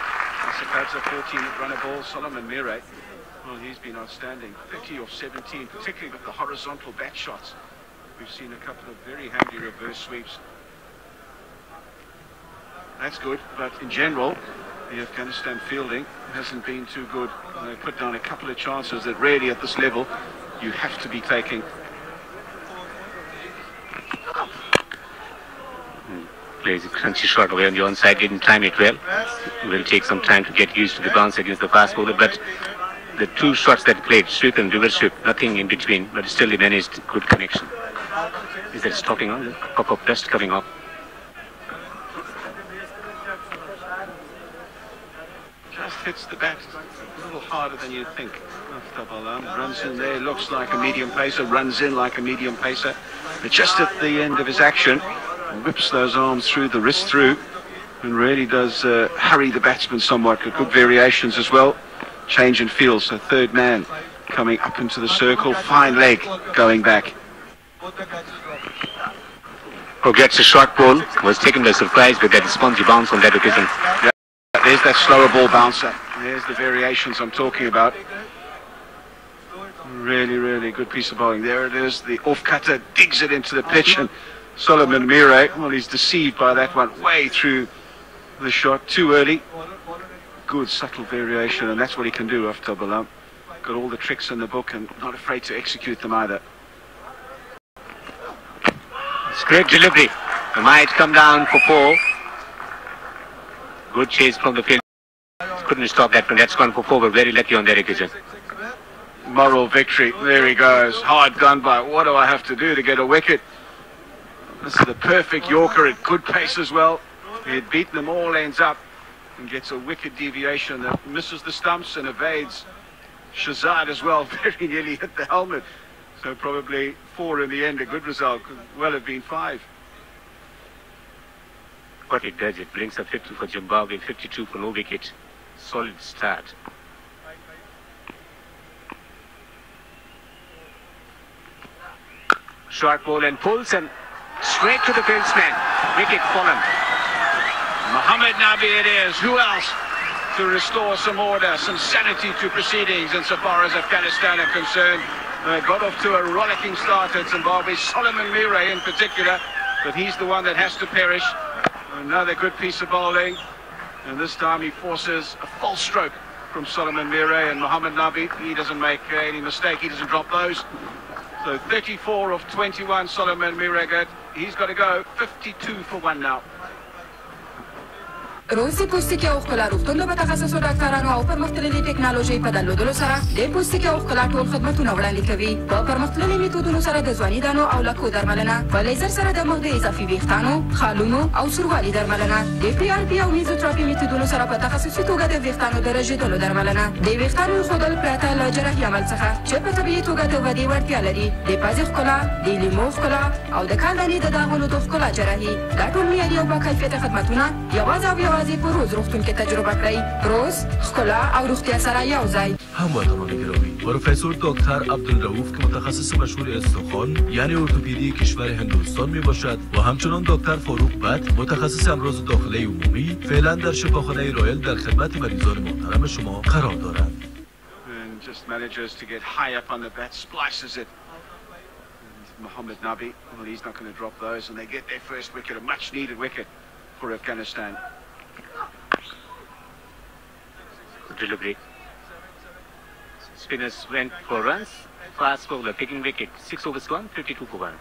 Asakadza 14 runner ball. Solomon Mire, well, he's been outstanding. 30 of 17, particularly with the horizontal bat shots. We've seen a couple of very handy reverse sweeps. That's good, but in general, the Afghanistan fielding hasn't been too good. They put down a couple of chances that really at this level you have to be taking. Plays a crunchy shot away on the onside, didn't time it well. Will take some time to get used to the bounce against the fast bowler, but the two shots that played, sweep and reverse sweep, nothing in between, but still he managed good connection. Is that stopping on? Pop of dust coming off. Just hits the bat a little harder than you'd think. Runs in there, looks like a medium pacer, runs in like a medium pacer. But just at the end of his action, whips those arms through, the wrist through, and really does hurry the batsman somewhat. Good variations as well. Change in field, so third man coming up into the circle. Fine leg going back. Who gets a short ball, was taken by surprise with that spongy bounce on that occasion. Yeah, there's that slower ball bouncer. There's the variations I'm talking about. Really, really good piece of bowling. There it is. The off-cutter digs it into the pitch, and Solomon Mire, well, he's deceived by that one way through the shot too early. Good subtle variation, and that's what he can do after Balam. Got all the tricks in the book and not afraid to execute them either. It's great delivery. It might come down for 4. Good chase from the field. Couldn't stop that one. That's gone for 4. We're very lucky on that occasion. Moral victory. There he goes. Hard done by. What do I have to do to get a wicket? This is the perfect Yorker at good pace as well. He had beaten them all ends up and gets a wicket deviation that misses the stumps and evades Shazad as well. Very nearly hit the helmet. So probably 4 in the end. A good result. Could well have been 5. What it does, it brings up 50 for Zimbabwe, 52 for no wicket. Solid start. Short ball and pulls and straight to the fieldsman. Wicket fallen. Mohammed Nabi it is. Who else to restore some order, some sanity to proceedings insofar as Afghanistan are concerned? Got off to a rollicking start at Zimbabwe. Solomon Mire in particular, but he's the one that has to perish. Another good piece of bowling, and this time he forces a full stroke from Solomon Mire, and Mohammed Nabi, he doesn't make any mistake, he doesn't drop those. So 34 of 21 Solomon Mire, he's got to go 52 for 1 now. روزي پوستکی او خپل روغتون له متخصصو ډاکټرانو او پرمختللي ټکنالوژي په درلودلو سره د پوستکی او خپل ټول خدماتونه وړاندې کوي په پرمختللي میتودونو سره د ځواني دانو او لکو درملنه په لیزر سره د مخ د اضافي ویښتانو خالونو او سوروالي درملنه د پی آر پی او میزوتراپي میتودونو سره په تخصصي توګه د ویښتانو د رژیدلو درملنه د ویښتانو خودل پرته له جراحي عمل څخه چې په طبیعي توګه د ودې وړتیا لري د پازې ښکلا د لیمو ښکلا او د کاندنې د داغونو د ښکلا جراحي دا ټول معیاري او باکیفیته خدمتونه یوازې او یوازې په روز روغتون کې تجربه کړئ. روز ښکلا او روغتیا سره یو ځای. هموطنان گرامی، پروفسور دکتر عبدالرؤوف که متخصص مشهور استخوان یعنی ارتوپدی کشور هندوستان می باشد و همچنان دکتر فاروق بت متخصص امراض داخله عمومی فعلا در شفاخانه رایل در خدمت مریضان محترم شما قرار دارند. And just manages to get high up on the bat, splices it. Mohammed Nabi, well, he's not going to drop those, and they get their first wicket, a much needed wicket for Afghanistan. Delivery. Spinners went for runs. Fast bowler picking wicket. 6 overs gone, 52 for 1.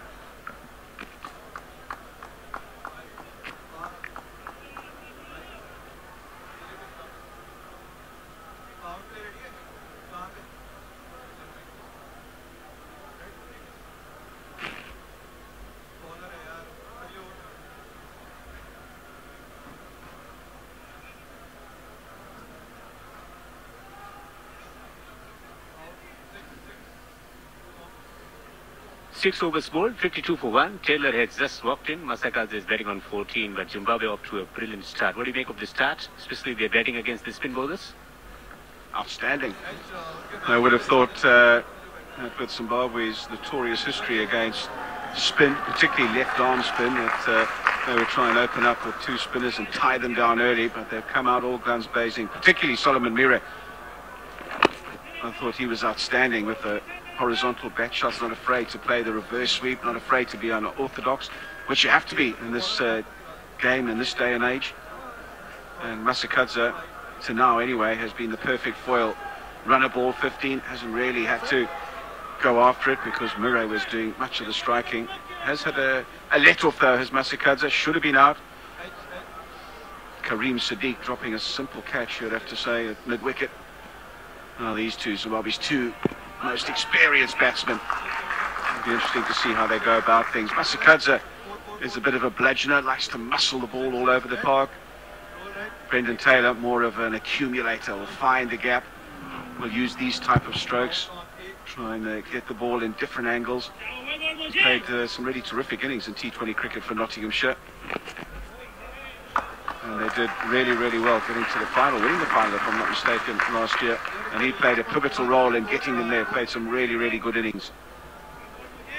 Six overs bowled, 52 for 1. Taylor has just walked in. Masakaze is batting on 14, but Zimbabwe up to a brilliant start. What do you make of the start, especially their batting against the spin bowlers? Outstanding. I would have thought that with Zimbabwe's notorious history against spin, particularly left-arm spin, that they would try and open up with 2 spinners and tie them down early, but they've come out all guns blazing, particularly Solomon Mire. I thought he was outstanding with the horizontal bat shots, not afraid to play the reverse sweep, not afraid to be unorthodox, which you have to be in this game, in this day and age. And Masakadze, to now anyway, has been the perfect foil. Runner ball 15, hasn't really had to go after it because Murray was doing much of the striking. Has had a let-off though, has Masakadze, should have been out. Kareem Sadiq dropping a simple catch, you'd have to say, at mid-wicket. Well, these two, Zimbabwe's two most experienced batsmen. It'll be interesting to see how they go about things. Masakadza is a bit of a bludgeoner, likes to muscle the ball all over the park. Brendan Taylor, more of an accumulator, will find the gap, will use these type of strokes, try and get the ball in different angles. He's played some really terrific innings in T20 cricket for Nottinghamshire. And they did really, really well getting to the final, winning the final if I'm not mistaken last year. And he played a pivotal role in getting them there, played some really, really good innings.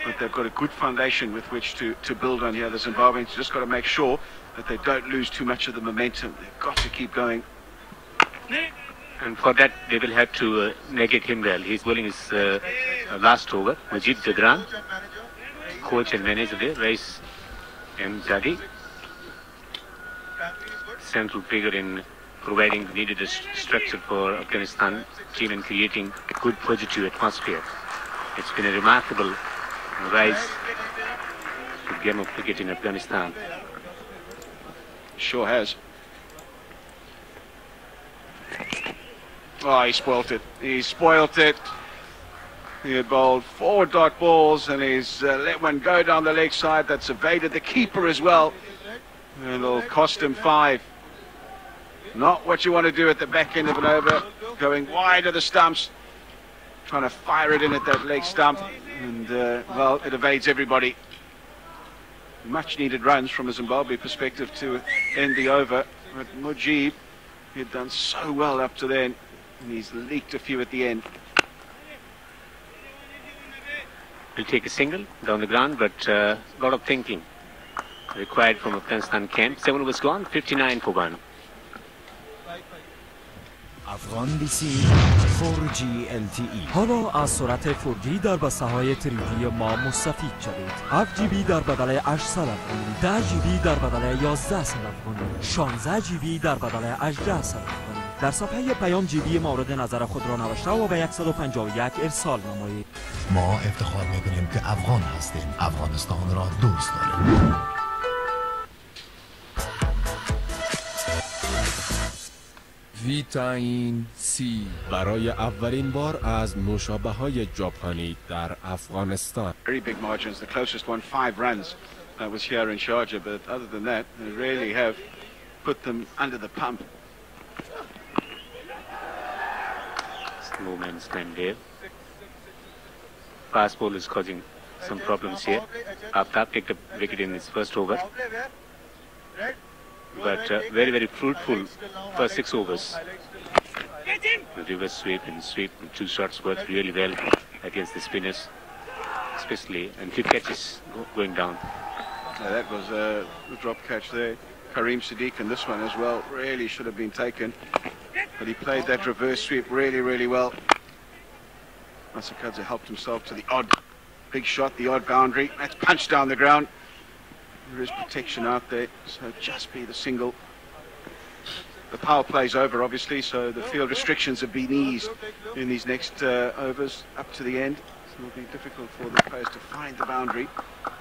But they've got a good foundation with which to build on here. The Zimbabweans just got to make sure that they don't lose too much of the momentum. They've got to keep going. And for that, they will have to negate him well. He's bowling his last over. Majid Jadran, coach and manager there, Rais M. Zadi, central figure in providing the needed structure for Afghanistan team and creating good positive atmosphere. It's been a remarkable rise to game of cricket in Afghanistan. Sure has. Oh, he spoilt it. He spoilt it. He had bowled 4 dot balls and he's let one go down the leg side. That's evaded the keeper as well. And it'll cost him 5. Not what you want to do at the back end of an over. Going wide of the stumps. Trying to fire it in at that leg stump. And, well, it evades everybody. Much needed runs from a Zimbabwe perspective to end the over. But Mujib, he had done so well up to then. And he's leaked a few at the end. He'll take a single down the ground, but a lot of thinking required from Afghanistan camp. 7 overs gone, 59 for 1. افغان بیسی 4G LTE حالا از سرعت 4G در بسته‌های 3G ما مستفید شوید. 7GB در بدل 800 افغانی، 10GB در بدل 1100 افغانی، 16GB در بدل 1800 افغانی. در صفحه پیام GB مورد نظر خود را نوشته و به 151 ارسال نمایید. ما افتخار می‌کنیم که افغان هستیم. افغانستان را دوست داریم. ویتامین C برای اولین بار از نوشابه‌های ژاپنی در افغانستان. Very big margins. The closest one 5 runs. That was here in Sharjah, but other than that, they really have put them under the pump. No man's land there. Fast ball is causing some problems here. Aftab picked up wicket in his first over. But very, very fruitful first 6 overs. The reverse sweep and 2 shots worked really well against the spinners, especially, and 2 catches going down. That was a drop catch there. Kareem Siddiq and this one as well really should have been taken, but he played that reverse sweep really, really well. Masakadza helped himself to the odd big shot, the odd boundary. That's punched down the ground. There is protection out there, so just be the single. The power play's over, obviously, so the field restrictions have been eased in these next overs up to the end. So it'll be difficult for the players to find the boundary.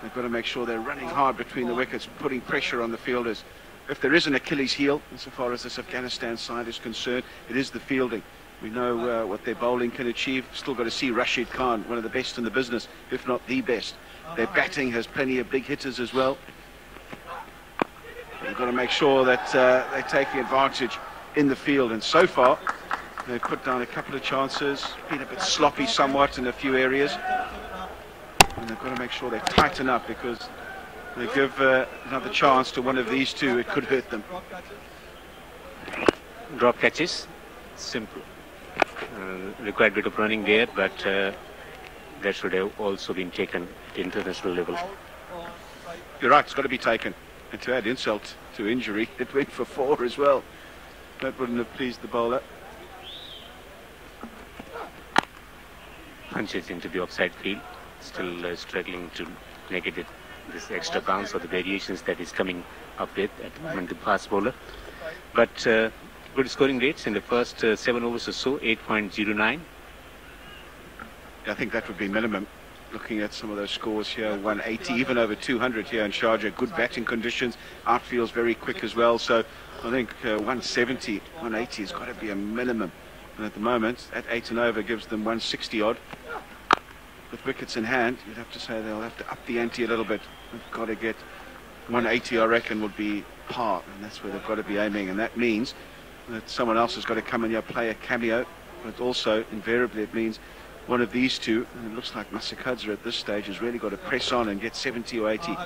They've got to make sure they're running hard between the wickets, putting pressure on the fielders. If there is an Achilles heel, insofar as this Afghanistan side is concerned, it is the fielding. We know what their bowling can achieve. Still got to see Rashid Khan, one of the best in the business, if not the best. Their batting has plenty of big hitters as well. They've got to make sure that they're taking advantage in the field. And so far, they've put down a couple of chances, been a bit sloppy somewhat in a few areas. And they've got to make sure they tighten up, because they give another chance to one of these two, it could hurt them. Drop catches, simple. Required bit of running there, but that should have also been taken at international level. You're right, it's got to be taken. And to add insult to injury, it went for 4 as well. That wouldn't have pleased the bowler. Punches into the offside field, still struggling to negate this extra bounce or the variations that is coming up with at the moment, the fast bowler. But good scoring rates in the first 7 overs or so, 8.09. I think that would be minimum. Looking at some of those scores here, 180, even over 200 here in Sharjah. Good batting conditions, outfield's very quick as well. So I think 170, 180 has got to be a minimum And at the moment, at 8 and over gives them 160 odd. With wickets in hand, you'd have to say they'll have to up the ante a little bit. They've got to get 180, I reckon, would be par, and that's where they've got to be aiming. And that means that someone else has got to come in here, play a cameo. But also, invariably, it means one of these two, and it looks like Masakadza at this stage has really got to press on and get 70 or 80,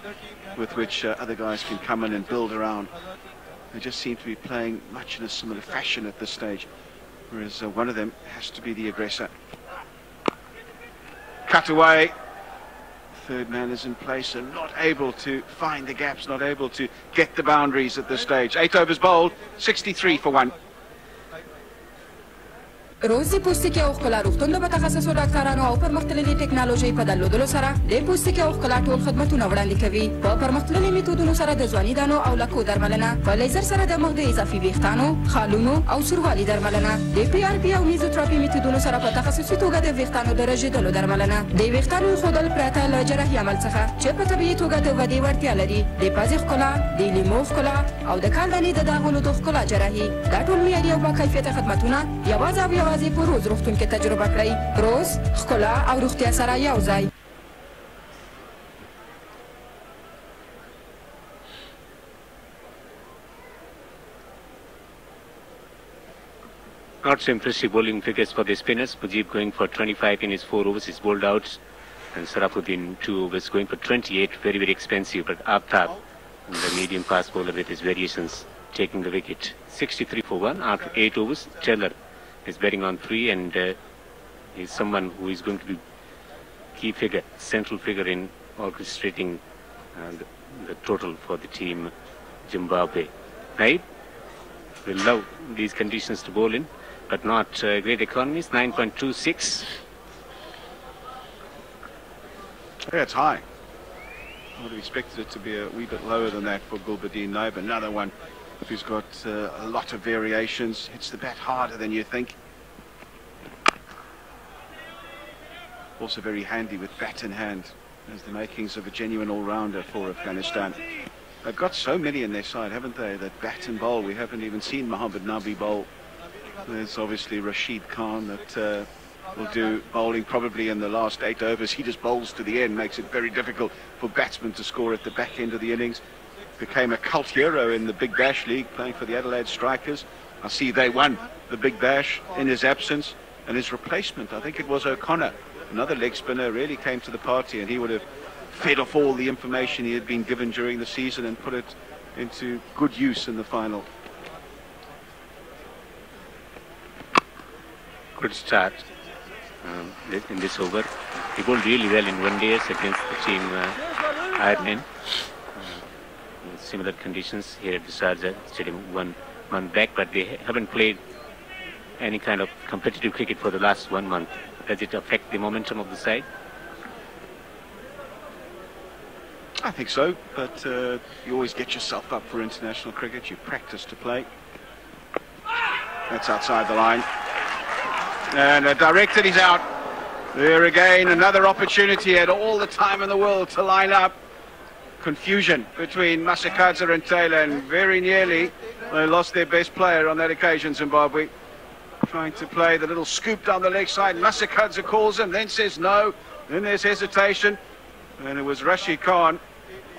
with which other guys can come in and build around. They just seem to be playing much in a similar fashion at this stage, whereas one of them has to be the aggressor. Cut away. Third man is in place and not able to find the gaps, not able to get the boundaries at this stage. 8 overs bowled, 63 for 1. روزي پوستکی او خپل روغتون د متخصصو ډاکټرانو او پرمختللي ټکنالوژي په درلودلو سره د پوستکی او خپل ټول خدماتونه وړاندې کوي په پرمختللي میتودونو سره د ځواني دانو او لکو درملنه په لیزر سره د مخ د اضافي ویښتانو خالونو او سوروالي درملنه د پی آر پی او میزوتراپي میتودونو سره په تخصصي توګه د ویښتانو د رژیدلو درملنه د ویښتانو خودل پرته له جراحي عمل څخه چې په طبيعي توګه د ودې وړتیا لري د پازې ښکلا د لیمو ښکلا او د کالدانې د داغونو د ښکلا جراحي دا ټول معیاري او باکیفیته خدمتونه یوازې او یوازې په روز روغتون کې تجربه کړئ. روز ښکلا او روغتیا سره یو ځای. Not so impressive bowling figures for the spinners. Mujib going for 25 in his 4 overs, he's bowled out. And Sarafuddin 2 overs going for 28, very, very expensive. But Aftab, the medium fast bowler with his variations, taking the wicket. 63 for 1 after 8 overs. Teller is betting on 3, and he's someone who is going to be key figure, central figure in orchestrating the total for the team Zimbabwe. Right? We love these conditions to bowl in, but not great economies. 9.26. Yeah, it's high. I would have expected it to be a wee bit lower than that for Gulbuddin Naib. Another one who's got a lot of variations. Hits the bat harder than you think. Also very handy with bat in hand. There's the makings of a genuine all-rounder for Afghanistan. They've got so many in their side, haven't they, that bat and bowl. We haven't even seen Mohammed Nabi bowl. There's obviously Rashid Khan that will do bowling probably in the last 8 overs. He just bowls to the end, makes it very difficult for batsmen to score at the back end of the innings. Became a cult hero in the Big Bash League, playing for the Adelaide Strikers. I see they won the Big Bash in his absence, and his replacement, I think it was O'Connor, another leg spinner, really came to the party, and he would have fed off all the information he had been given during the season and put it into good use in the final. Good start in this over. He bowled really well in 1 days against the team Ireland. Similar conditions here at the Sharjah Stadium 1 month back, but they haven't played any kind of competitive cricket for the last 1 month. Does it affect the momentum of the side? I think so, but you always get yourself up for international cricket. You practice to play. That's outside the line. And directed, he's out. There again, another opportunity. He had all the time in the world to line up. Confusion between Masakadza and Taylor, and very nearly they lost their best player on that occasion, Zimbabwe. Trying to play the little scoop down the leg side. Masakadza calls him, then says no. Then there's hesitation. And it was Rashid Khan.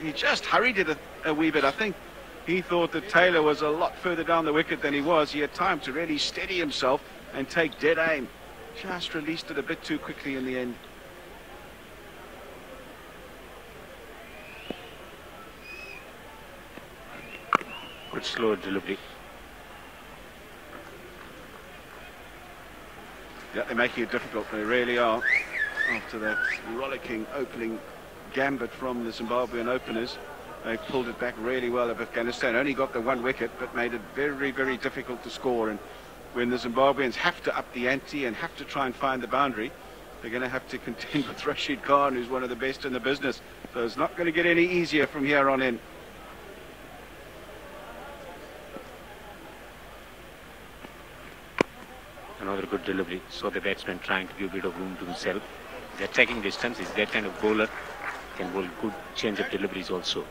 He just hurried it a wee bit. I think he thought that Taylor was a lot further down the wicket than he was. He had time to really steady himself and take dead aim. Just released it a bit too quickly in the end. Good slow delivery. Yeah, they're making it difficult. They really are. After that rollicking opening gambit from the Zimbabwean openers, they pulled it back really well of Afghanistan. Only got the 1 wicket, but made it very, very difficult to score. And when the Zimbabweans have to up the ante and have to try and find the boundary, they're going to have to contend with Rashid Khan, who's one of the best in the business. So it's not going to get any easier from here on in. Another good delivery. So the batsman trying to give a bit of room to himself. The attacking distance is that kind of bowler. Can bowl good change of deliveries also.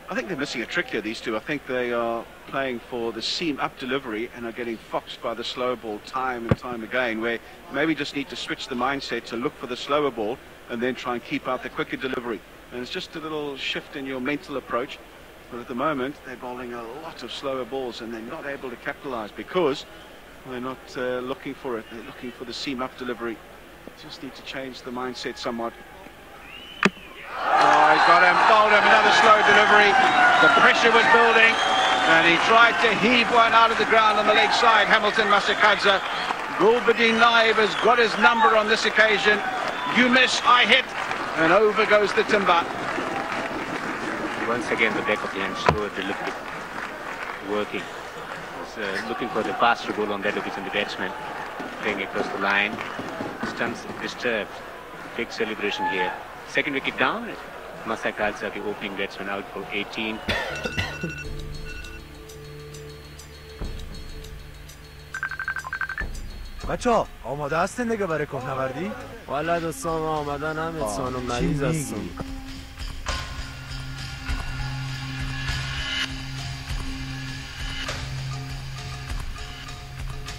I think they're missing a trick here, these two. I think they are playing for the seam-up delivery and are getting foxed by the slower ball time and time again, where maybe just need to switch the mindset to look for the slower ball and then try and keep out the quicker delivery. And it's just a little shift in your mental approach. But at the moment, they're bowling a lot of slower balls and they're not able to capitalize because they're not looking for it. They're looking for the seam-up delivery. Just need to change the mindset somewhat. Oh, he's got him, bowled him, another slow delivery. The pressure was building, and he tried to heave one out of the ground on the leg side. Hamilton Masakadza. Gulbuddin Naib has got his number on this occasion. You miss, I hit, and over goes the timber. Once again, the back of the hand, slower delivery, working. He's looking for the faster ball on that location, the batsman playing across the line. Stumps disturbed. Big celebration here. Second wicket down. Masakadza, the opening batsman, out for 18. بچه آماده هستین دیگه برای کوهنوردی؟ والا دوستان آمدن هم انسان و مریض هستم.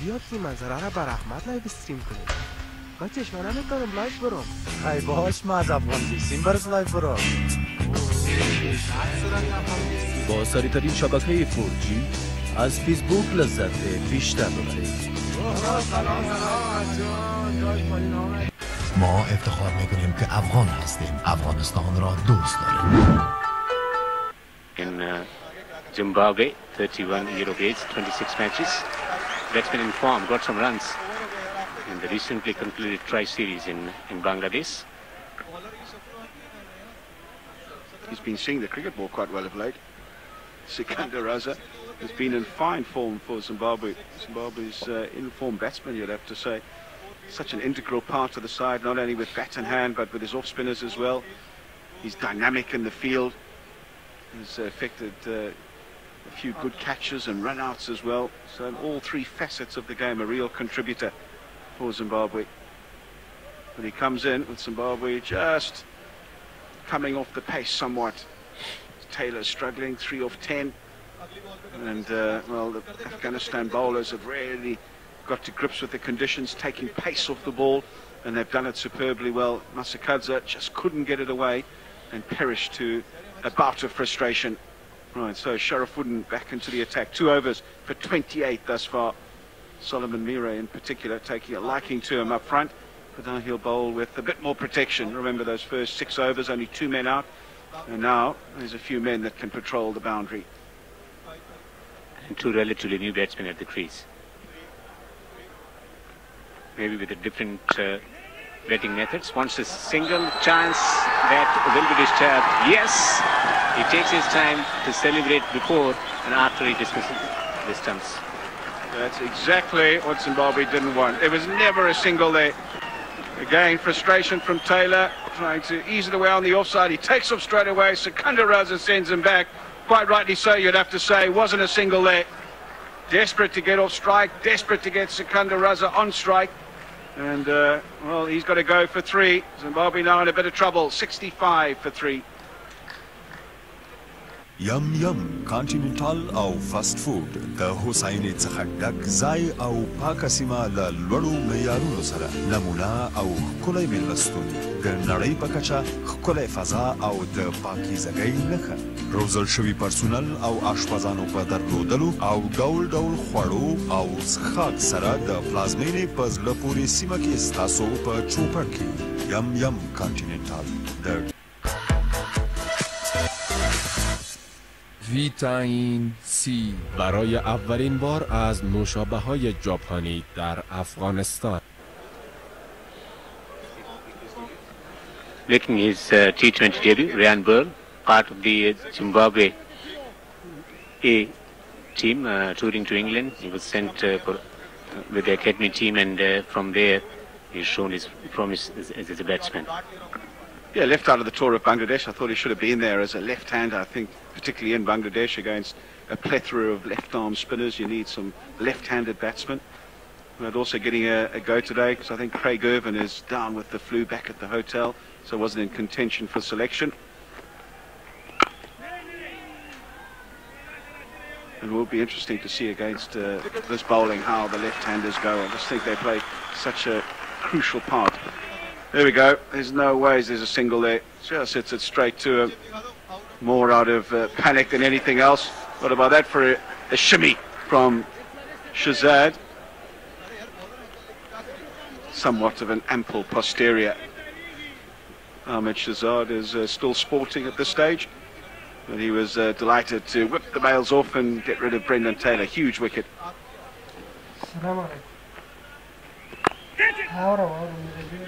بیاد این منظره را بر احمد لایو استریم کنیم. من چشمانه میکنم لایو برم. خیلی باش ما از افغان بیسیم برس لایو برم. با سریعترین شبکه 4G از فیسبوک لذت بیشتر ببرید. ما افتخار میکنیم که افغان هستیم. افغانستان را دوست داریم. In Zimbabwe, 31 year of age, 26 matches. Batsman in form, got some runs in the recently concluded tri-series in Bangladesh. He's been seeing the cricket ball quite well of late. Sikandar Raza has been in fine form for Zimbabwe. Zimbabwe's in-form batsman, you'd have to say. Such an integral part of the side, not only with bat in hand, but with his off-spinners as well. He's dynamic in the field. He's effected a few good catches and run-outs as well. So in all three facets of the game, a real contributor for Zimbabwe. But he comes in with Zimbabwe just coming off the pace somewhat. Taylor struggling, 3 off 10. And, well, the Afghanistan bowlers have really got to grips with the conditions, taking pace off the ball, and they've done it superbly well. Masakadza just couldn't get it away and perished to a bout of frustration. Right, so Sharafuddin back into the attack. 2 overs for 28 thus far. Solomon Mire in particular taking a liking to him up front, but now he'll bowl with a bit more protection. Remember those first 6 overs, only 2 men out, and now there's a few men that can patrol the boundary. And 2 relatively new batsmen at the crease. Maybe with a different batting methods. Once a single chance, that will be disturbed. Yes, he takes his time to celebrate before and after he dismisses the stumps. That's exactly what Zimbabwe didn't want. There was never a single there. Again, frustration from Taylor, trying to ease it away on the offside. He takes off straight away. Sikandar Raza sends him back. Quite rightly so, you'd have to say. Wasn't a single there. Desperate to get off strike, desperate to get Sikandar Raza on strike. And, well, he's got to go for 3. Zimbabwe now in a bit of trouble. 65 for 3. یم یم کانټیننټال او فاست فود د هوساینې څخه ډک ځای او پاکه سیمه له لوړو معیارونو سره نمونه او ښکلی میلمستون د نړۍ په کچه ښکلی فضا او د پاکیزګۍ نښه روزل شوي پرسونل او اشپزانو په درلودلو او ډول ډول خوړو او څښاک سره د پلازمینې په زړه پورې سیمه کې ستاسو په چوپړ کې یم یم کانټیننټال د ویتامین سی برای اولین بار از نوشابه‌های ژاپنی در افغانستان. Making his T20 debut, Ryan Burl, part of the Zimbabwe A team, touring to England. He was sent with the academy team, and from there he's shown his promise as a batsman. Yeah, left out of the tour of Bangladesh. I thought he should have been there as a left-hander. I think particularly in Bangladesh against a plethora of left-arm spinners, you need some left-handed batsmen. But also getting a go today because I think Craig Irvin is down with the flu back at the hotel, so wasn't in contention for selection. And it will be interesting to see against this bowling how the left-handers go. I just think they play such a crucial part. There we go. There's no ways there's a single there. Just hits it straight to him. More out of panic than anything else. What about that for a shimmy from Shahzad? Somewhat of an ample posterior. Ahmed Shahzad is still sporting at this stage. But he was delighted to whip the bails off and get rid of Brendan Taylor. Huge wicket.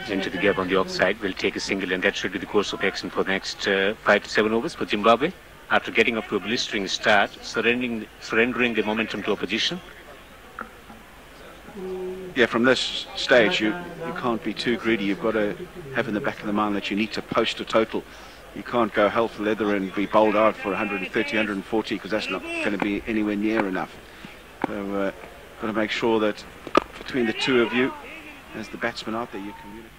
Into the gap on the offside, will take a single, and that should be the course of action for the next 5 to 7 overs for Zimbabwe. After getting up to a blistering start, surrendering the momentum to opposition. Yeah, from this stage, you can't be too greedy. You've got to have in the back of the mind that you need to post a total. You can't go hell for leather and be bowled out for 130, 140, because that's not going to be anywhere near enough. So, got to make sure that between the two of you, as the batsman out there, you communicate.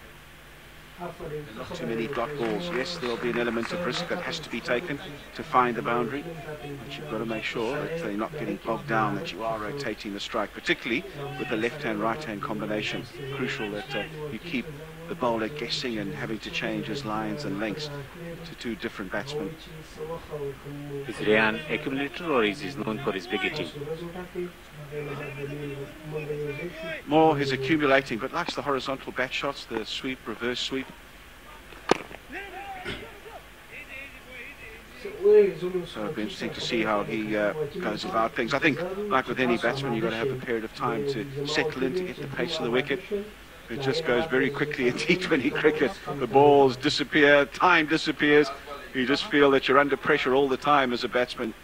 Not too many dot balls. Yes, there will be an element of risk that has to be taken to find the boundary, but you've got to make sure that you're not getting bogged down, that you are rotating the strike, particularly with the left-hand, right-hand combination. Crucial that you keep the bowler guessing and having to change his lines and lengths to two different batsmen. Is Rayan accumulator or is he known for his bigotry? More his accumulating, but likes the horizontal bat shots, the sweep, reverse sweep. So it'll be interesting to see how he goes about things. I think, like with any batsman, you've got to have a period of time to settle in, to get the pace of the wicket. It just goes very quickly in T20 cricket. The balls disappear, time disappears. You just feel that you're under pressure all the time as a batsman.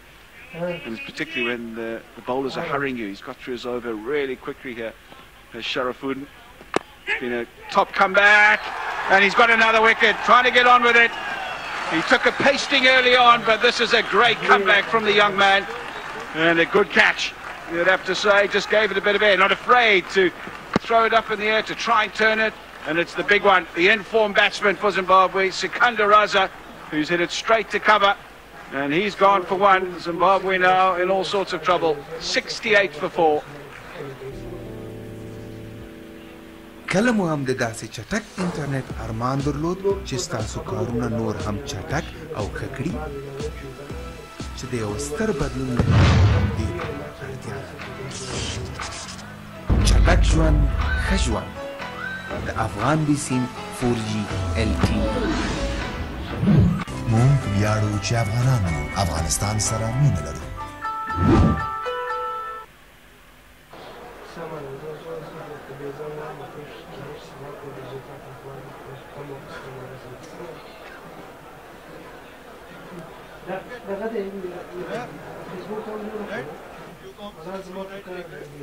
And particularly when the bowlers are hurrying you. He's got through his over really quickly here. There's Sharafuddin. It's been a top comeback. And he's got another wicket, trying to get on with it. He took a pasting early on, but this is a great comeback from the young man. And a good catch, you'd have to say. Just gave it a bit of air. Not afraid to throw it up in the air to try and turn it. And it's the big one, the in-form batsman for Zimbabwe, Sikandar Raza, who's hit it straight to cover. And he's gone for one. Zimbabwe now in all sorts of trouble. 68 for 4. کله مو هم د داسې چټک انټرنیټ ارمان درلود چې ستاسو کارونه نور هم چټک او ښه کړي چې د یو ستر بدلون لپاره همدې اړتیا لري چټک ژوند ښه ژوند د افغان بیسیم 4G LTE مونږ ویاړو چې افغانان یو افغانستان سره مینه لرو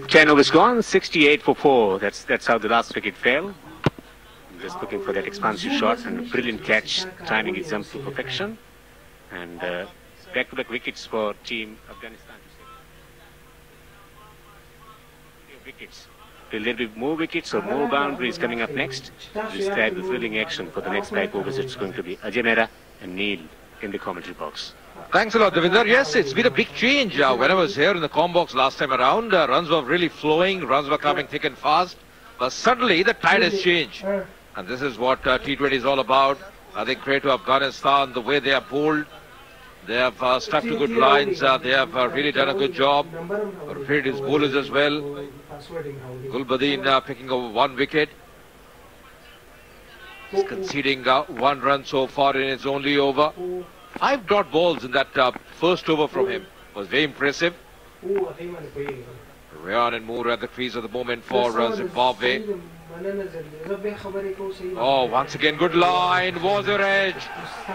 Ten overs gone, 68 for 4. That's how the last wicket fell. Just looking for that expansive shot and a brilliant catch, timing exempt to perfection. And back-to-back wickets for Team Afghanistan. Wickets. Will there be more wickets or more boundaries coming up next? To describe the thrilling action for the next 5 overs, it's going to be Ajay Mehra and Neil in the commentary box. Thanks a lot, Devinder. Yes, it's been a big change. When I was here in the comm box last time around, runs were really flowing, runs were coming thick and fast. But suddenly the tide has changed. And this is what T20 is all about. I think credit to Afghanistan, the way they are bowled. They have stuck to good lines. They have really done a good job. Credit his bowlers as well. Gulbadin picking up 1 wicket. He's conceding 1 run so far in his only over. 5 dot balls in that first over from him. Was very impressive. Rayan and Moore at the crease at the moment for Zimbabwe. Oh, once again, good line. Was there edge?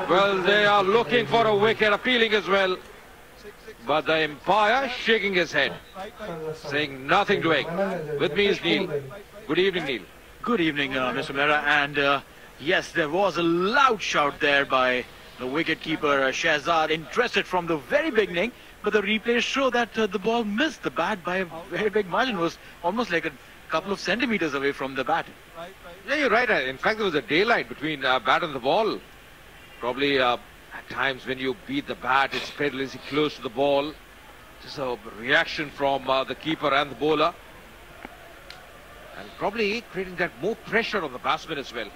Well, they are looking for a wicket, appealing as well. But the umpire shaking his head, saying nothing doing. With me is Neil. Good evening, Neil. Good evening, Mr. Mehra. And yes, there was a loud shout there by the wicket-keeper Shahzad, interested from the very beginning. But the replays show that the ball missed the bat by a very big margin. It was almost like a couple of centimeters away from the bat. Yeah, you're right. In fact, there was a daylight between bat and the ball. Probably at times when you beat the bat, it's perilously close to the ball. Just a reaction from the keeper and the bowler. And probably creating that more pressure on the batsman as well.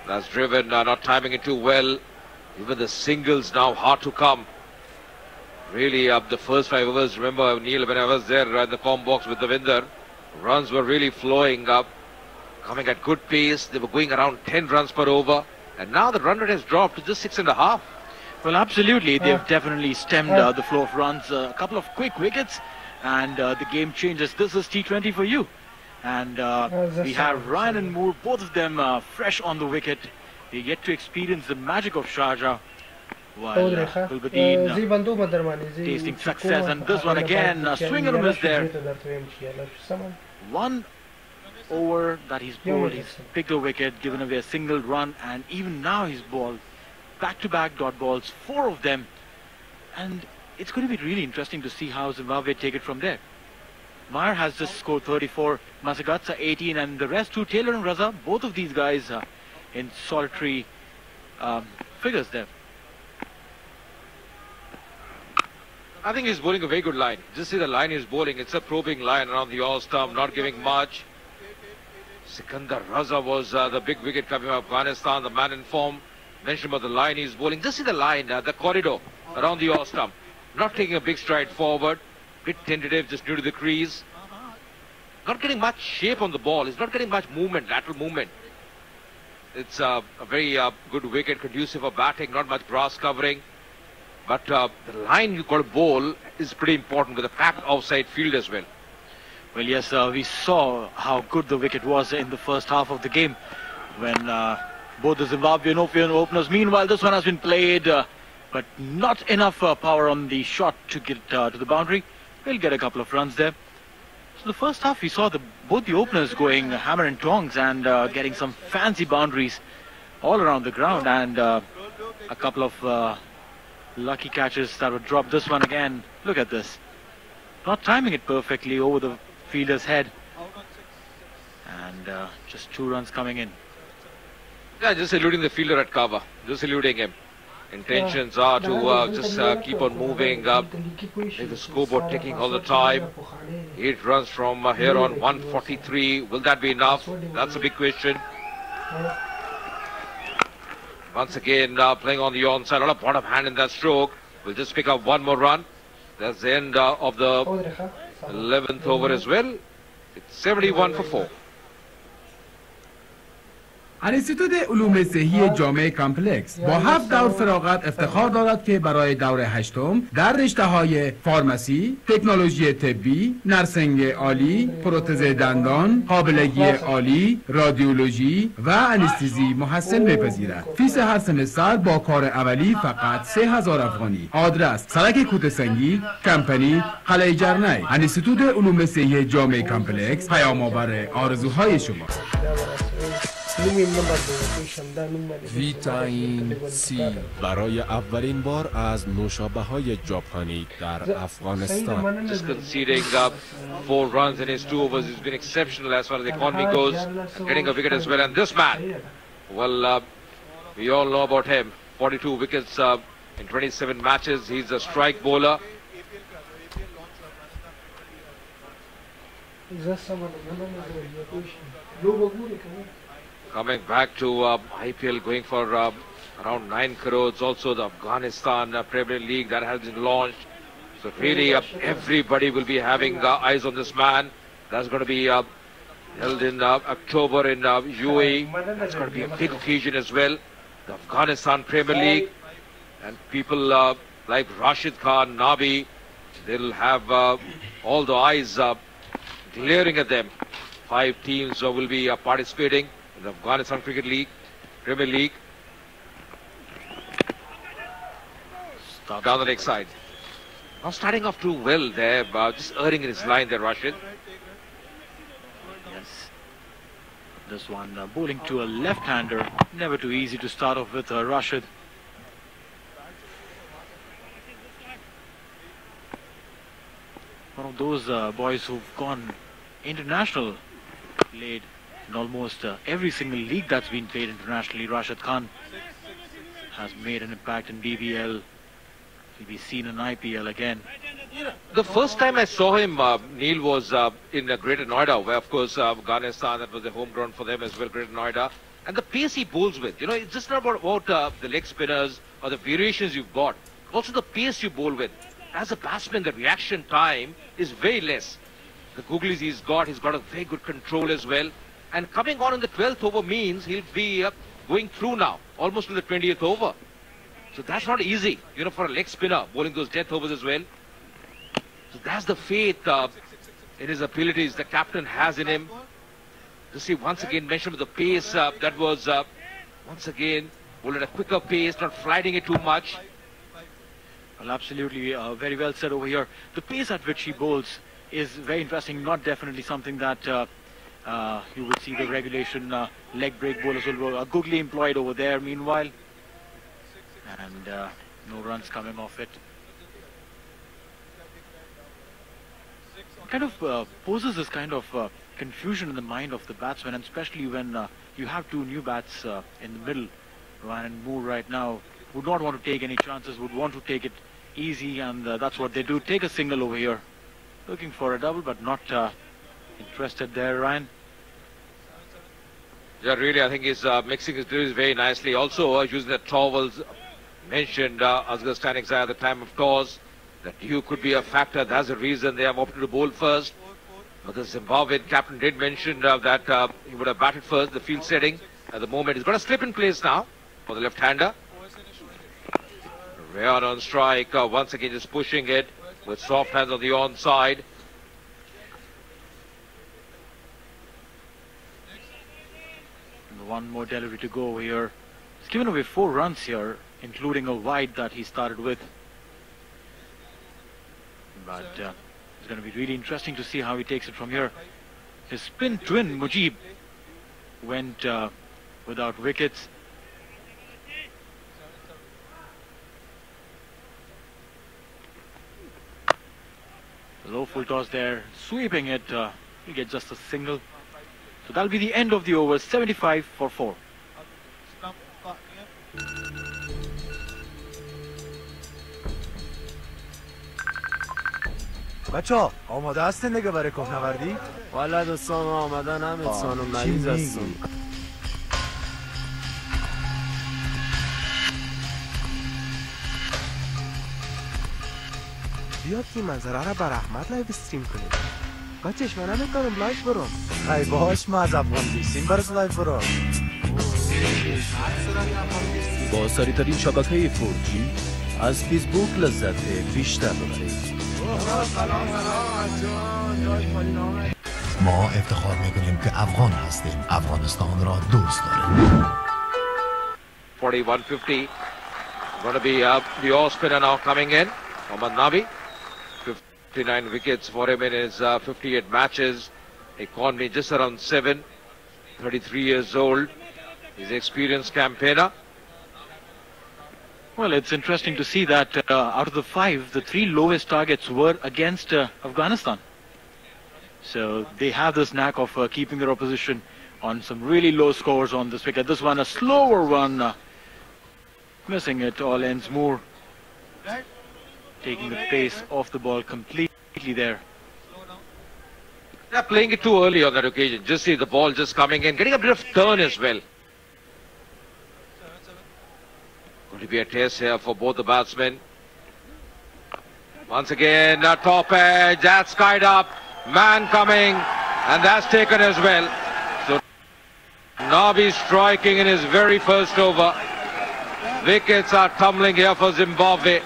That's driven, not timing it too well. Even the singles now hard to come. Really, the first 5 overs, remember Neil, when I was there in the com box with Devinder, runs were really flowing up, coming at good pace. They were going around 10 runs per over. And now the run rate has dropped to just 6.5. Well, absolutely. They've definitely stemmed the flow of runs. A couple of quick wickets and the game changes. This is T20 for you. And we have Ryan and Moore, both of them fresh on the wicket. They yet to experience the magic of Sharjah, while Gulbadeen tasting success. And this one again, a swing and a miss there. 1 over that he's bowled, he's picked a wicket, given away a single run, and even now he's bowled back-to-back dot balls, 4 of them. And it's going to be really interesting to see how Zimbabwe take it from there. Meyer has just scored 34, Masagatsa 18, and the rest 2, Taylor and Raza, both of these guys in solitary figures there. I think he's bowling a very good line. Just see the line he's bowling. It's a probing line around the all-stump, not giving much. Sikandar Raza was the big wicket coming from Afghanistan, the man in form. Mentioned about the line he's bowling. Just see the line, the corridor around the all-stump. Not taking a big stride forward. Bit tentative, just near to the crease. Not getting much shape on the ball. He's not getting much movement, lateral movement. It's a very good wicket, conducive for batting, not much grass covering. But the line you got to bowl is pretty important with a packed outside field as well. Well, yes, we saw how good the wicket was in the first half of the game when both the Zimbabwean openers. Meanwhile, this one has been played, but not enough power on the shot to get to the boundary. We'll get a couple of runs there. So the first half, we saw both the openers going hammer and tongs and getting some fancy boundaries all around the ground, and a couple of lucky catches that would drop. This one again, look at this. Not timing it perfectly over the fielder's head. And just 2 runs coming in. Yeah, just eluding the fielder at cover. Just eluding him. Intentions are to just keep on moving up. Leave the scoreboard ticking all the time. 8 runs from here on, 143. Will that be enough? That's a big question. Once again, playing on the onside. A lot of bottom hand in that stroke. We'll just pick up 1 more run. That's the end of the 11th over as well. It's 71 for 4. انستیتوت علوم صحی جامعه کامپلکس با 7 دور فراغت افتخار دارد که برای دور 8م در رشته‌های فارماسی، تکنولوژی طبی، نرسنگ عالی، پروتز دندان، قابلگی عالی، رادیولوژی و انستیزی محسن بپذیرد. فیس هر سمستر با کار عملی فقط 3000 افغانی. آدرس: سرک کوته‌سنگی، کمپانی، قلعه جرنی. انستیتوت علوم صحی جامعه کامپلکس پیام‌آور آرزوهای شما. ویتامین سی برای اولین بار از نوشابه‌های ژاپنی در افغانستان. Just conceding 4 runs in his 2 overs. He's been exceptional as far as the economy goes. And getting a wicket as well. And this man, well, we all know about him. 42 wickets in 27 matches. He's a strike bowler. Coming back to IPL, going for around 9 crores. Also the Afghanistan Premier League that has been launched. So really everybody will be having eyes on this man. That's going to be held in October in UAE. That's going to be a big occasion as well. The Afghanistan Premier League. And people like Rashid Khan, Nabi, they'll have all the eyes glaring at them. 5 teams will be participating in the Afghanistan Cricket League, Premier League. Down the leg side. Not starting off too well there, but just erring in his line there, Rashid. Yes. This one bowling to a left-hander. Never too easy to start off with Rashid. One of those boys who've gone international, played in almost every single league that's been played internationally. Rashid Khan has made an impact in BBL, He'll be seen in IPL again. The first time I saw him, Neil, was in Greater Noida, where, of course, Afghanistan, that was a home ground for them as well, Greater Noida. And the pace he bowls with, you know, it's just not about the leg spinners or the variations you've got. Also the pace you bowl with. As a batsman, the reaction time is very less. The googlies he's got a very good control as well. And coming on in the 12th over means he'll be going through now, almost to the 20th over. So that's not easy, you know, for a leg spinner, bowling those death overs as well. So that's the faith in his abilities the captain has in him. To see once again mentioned with the pace, that was once again bowled at a quicker pace, not flying it too much. Well, absolutely, very well said over here. The pace at which he bowls is very interesting, not definitely something that you would see the regulation leg break bowlers will go. Googly employed over there meanwhile. And no runs coming off it. Kind of poses this kind of confusion in the mind of the batsman, and especially when you have two new bats in the middle. Ryan and Moore right now would not want to take any chances, would want to take it easy, and that's what they do. Take a single over here. Looking for a double, but not interested there, Ryan. Yeah, really, I think he's mixing his drills very nicely. Also, using the towels mentioned Afghanistan at the time of toss. That dew could be a factor. That's the reason they have opted to bowl first. But the Zimbabwean captain did mention that he would have batted first, the field setting. At the moment, he's got a slip in place now for the left-hander. Rayan on strike, once again just pushing it with soft hands on the onside. One more delivery to go here. He's given away 4 runs here, including a wide that he started with. But it's going to be really interesting to see how he takes it from here. His spin twin, Mujib, went without wickets. Low full toss there, sweeping it. He'll get just a single. So that'll be the end of the over, 75 for 4. بچه آماده هستین دیگه برای کوهنوردی؟ والا دوستان آمدن همه سانو مریض هستم. بیاد که منظره را بر احمد لایو استریم کنید. بچهش من نمیکنم لایو برم. ای باش ما از افغانستان برس لایو برم. با سریع‌ترین شبکه 4G از فیسبوک لذت بیشتر ببرید. ما افتخار میکنیم که افغان هستیم. افغانستان را دوست داریم. 41-50. Going to be the off spinner now coming in. Mohammad Nabi. 59 wickets for him in his 58 matches. Economy just around 7. 33 years old. He's an experienced campaigner. Well, it's interesting to see that out of the 5, the 3 lowest targets were against Afghanistan. So they have this knack of keeping their opposition on some really low scores on this wicket. This one, a slower one, missing it. All ends Moore taking the pace off the ball completely there. They're playing it too early on that occasion. Just see the ball just coming in, getting a bit of turn as well. Going to be a test here for both the batsmen. Once again, top edge, that's skied up, man coming, and that's taken as well. So Nabi striking in his very first over. Wickets are tumbling here for Zimbabwe.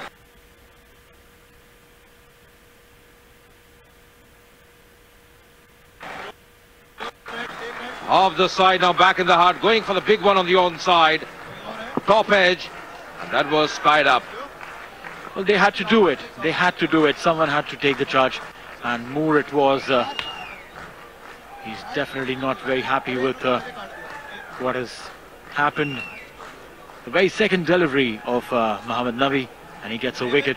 Off the side, now back in the heart, going for the big one on the onside. Top edge, and that was skied up. Well, they had to do it. They had to do it. Someone had to take the charge. And Moore it was. He's definitely not very happy with what has happened. The very second delivery of Mohammad Nabi, and he gets a wicket.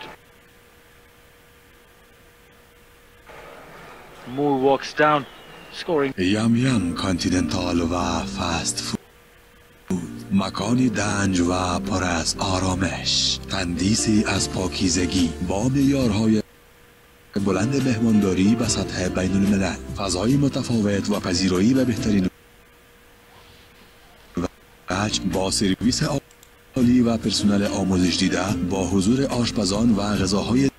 Moore walks down, scoring. Yum Yum Continental و فست فود مکانی دنج و پر از آرامش، تندیسی از پاکیزگی با معیارهای بلند مهمانداری به سطح بین الملل، فضای متفاوت و پذیرایی به بهترین وجه با سرویس عالی و پرسنل آموزش دیده با حضور آشپزان و غذاهای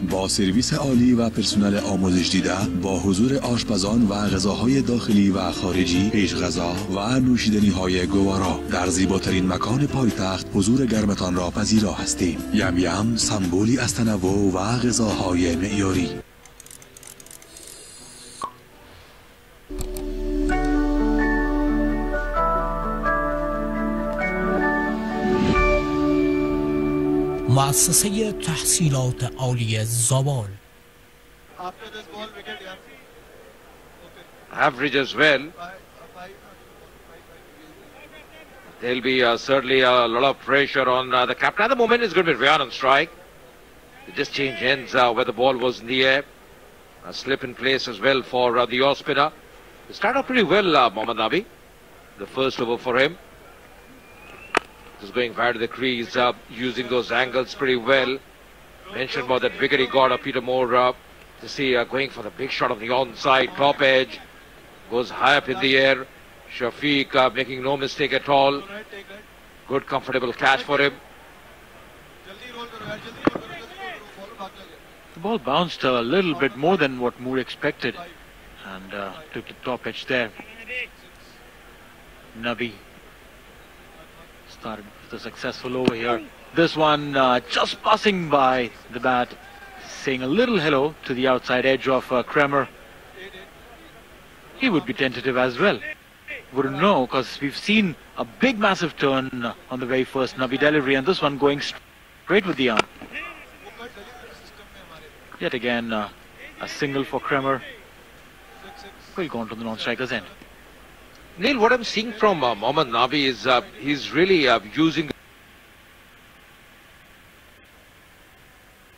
با سرویس عالی و پرسنل آموزش دیده با حضور آشپزان و غذاهای داخلی و خارجی، پیش غذا و نوشیدنی های گوارا در زیباترین مکان پایتخت حضور گرمتان را پذیرا هستیم. یم یم سمبولی از تنوع و غذاهای معیاری. مؤسسه تحصیلات عالی زابال. Average as well. There'll be certainly a lot of pressure on the captain. At the moment, it's going to be Ryan on strike. They just change ends where the ball was in the air. A slip in place as well for the off spinner. They started off pretty well, Mohammad Nabi. The first over for him. Just going wide to the crease, using those angles pretty well. Mentioned about that wicket he got, Peter Moore, to see going for the big shot on the onside, top edge. Goes high up in the air. Shafiq making no mistake at all. Good comfortable catch for him. The ball bounced a little bit more than what Moore expected and took the top edge there. Nabi started with a successful over here. This one just passing by the bat, saying a little hello to the outside edge of Kremer. He would be tentative as well. Wouldn't know, because we've seen a big massive turn on the very first Nabi delivery, and this one going straight with the arm. Yet again a single for Kremer. Will go on to the non-striker's end. Neil, what I'm seeing from Mohammad Nabi is he's really using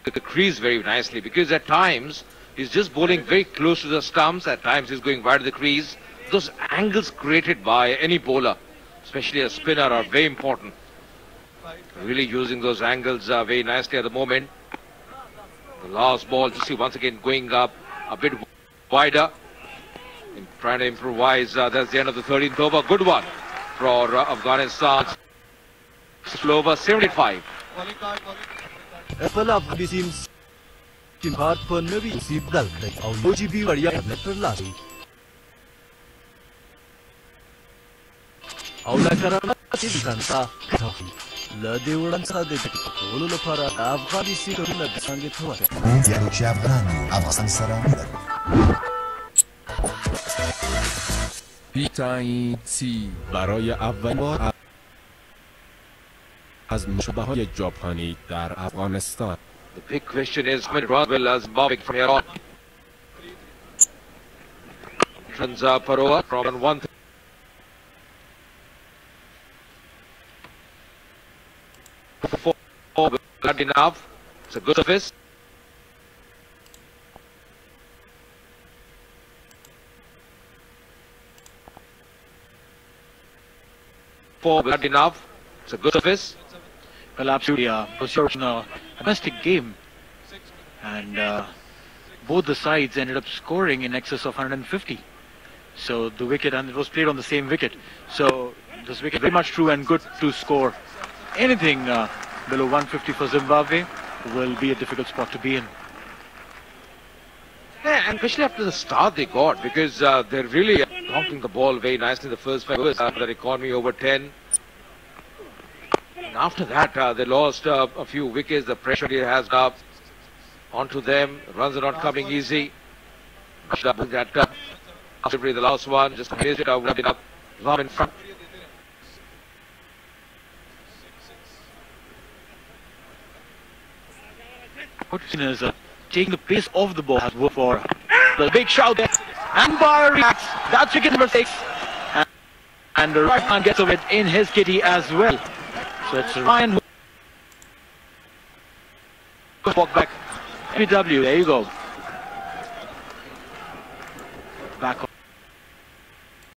the crease very nicely, because at times he's just bowling very close to the stumps, at times he's going wide of the crease. Those angles created by any bowler, especially a spinner, are very important. Really using those angles very nicely at the moment. The last ball, you see once again going up a bit wider. Trying to improvise. That's the end of the 13th over. Good one for Afghanistan. Slow over 75. t20 برای اولین بار از مشابه‌های ژاپنی در افغانستان. The big question is when Roswell as Zimbabwe from here on. Runs Paroa from 1. Good enough. It's a good service. Good enough. It's a good service. Well, absolutely. It was a domestic game, and both the sides ended up scoring in excess of 150. So the wicket, and it was played on the same wicket. So this wicket very much true and good to score. Anything below 150 for Zimbabwe will be a difficult spot to be in. Yeah, and especially after the start they got, because they're really knocking the ball very nicely in the first 5 overs. That economy over 10. And after that, they lost a few wickets. The pressure has up onto them. Runs are not coming easy. That the last one just missed it. Ram in front. What we've seen is taking the pace of the ball has worked for the big shout there. And Bar reacts. That's wicket number 6. And the right hand gets of it in his kitty as well. So it's Ryan Walk back. MW, there you go.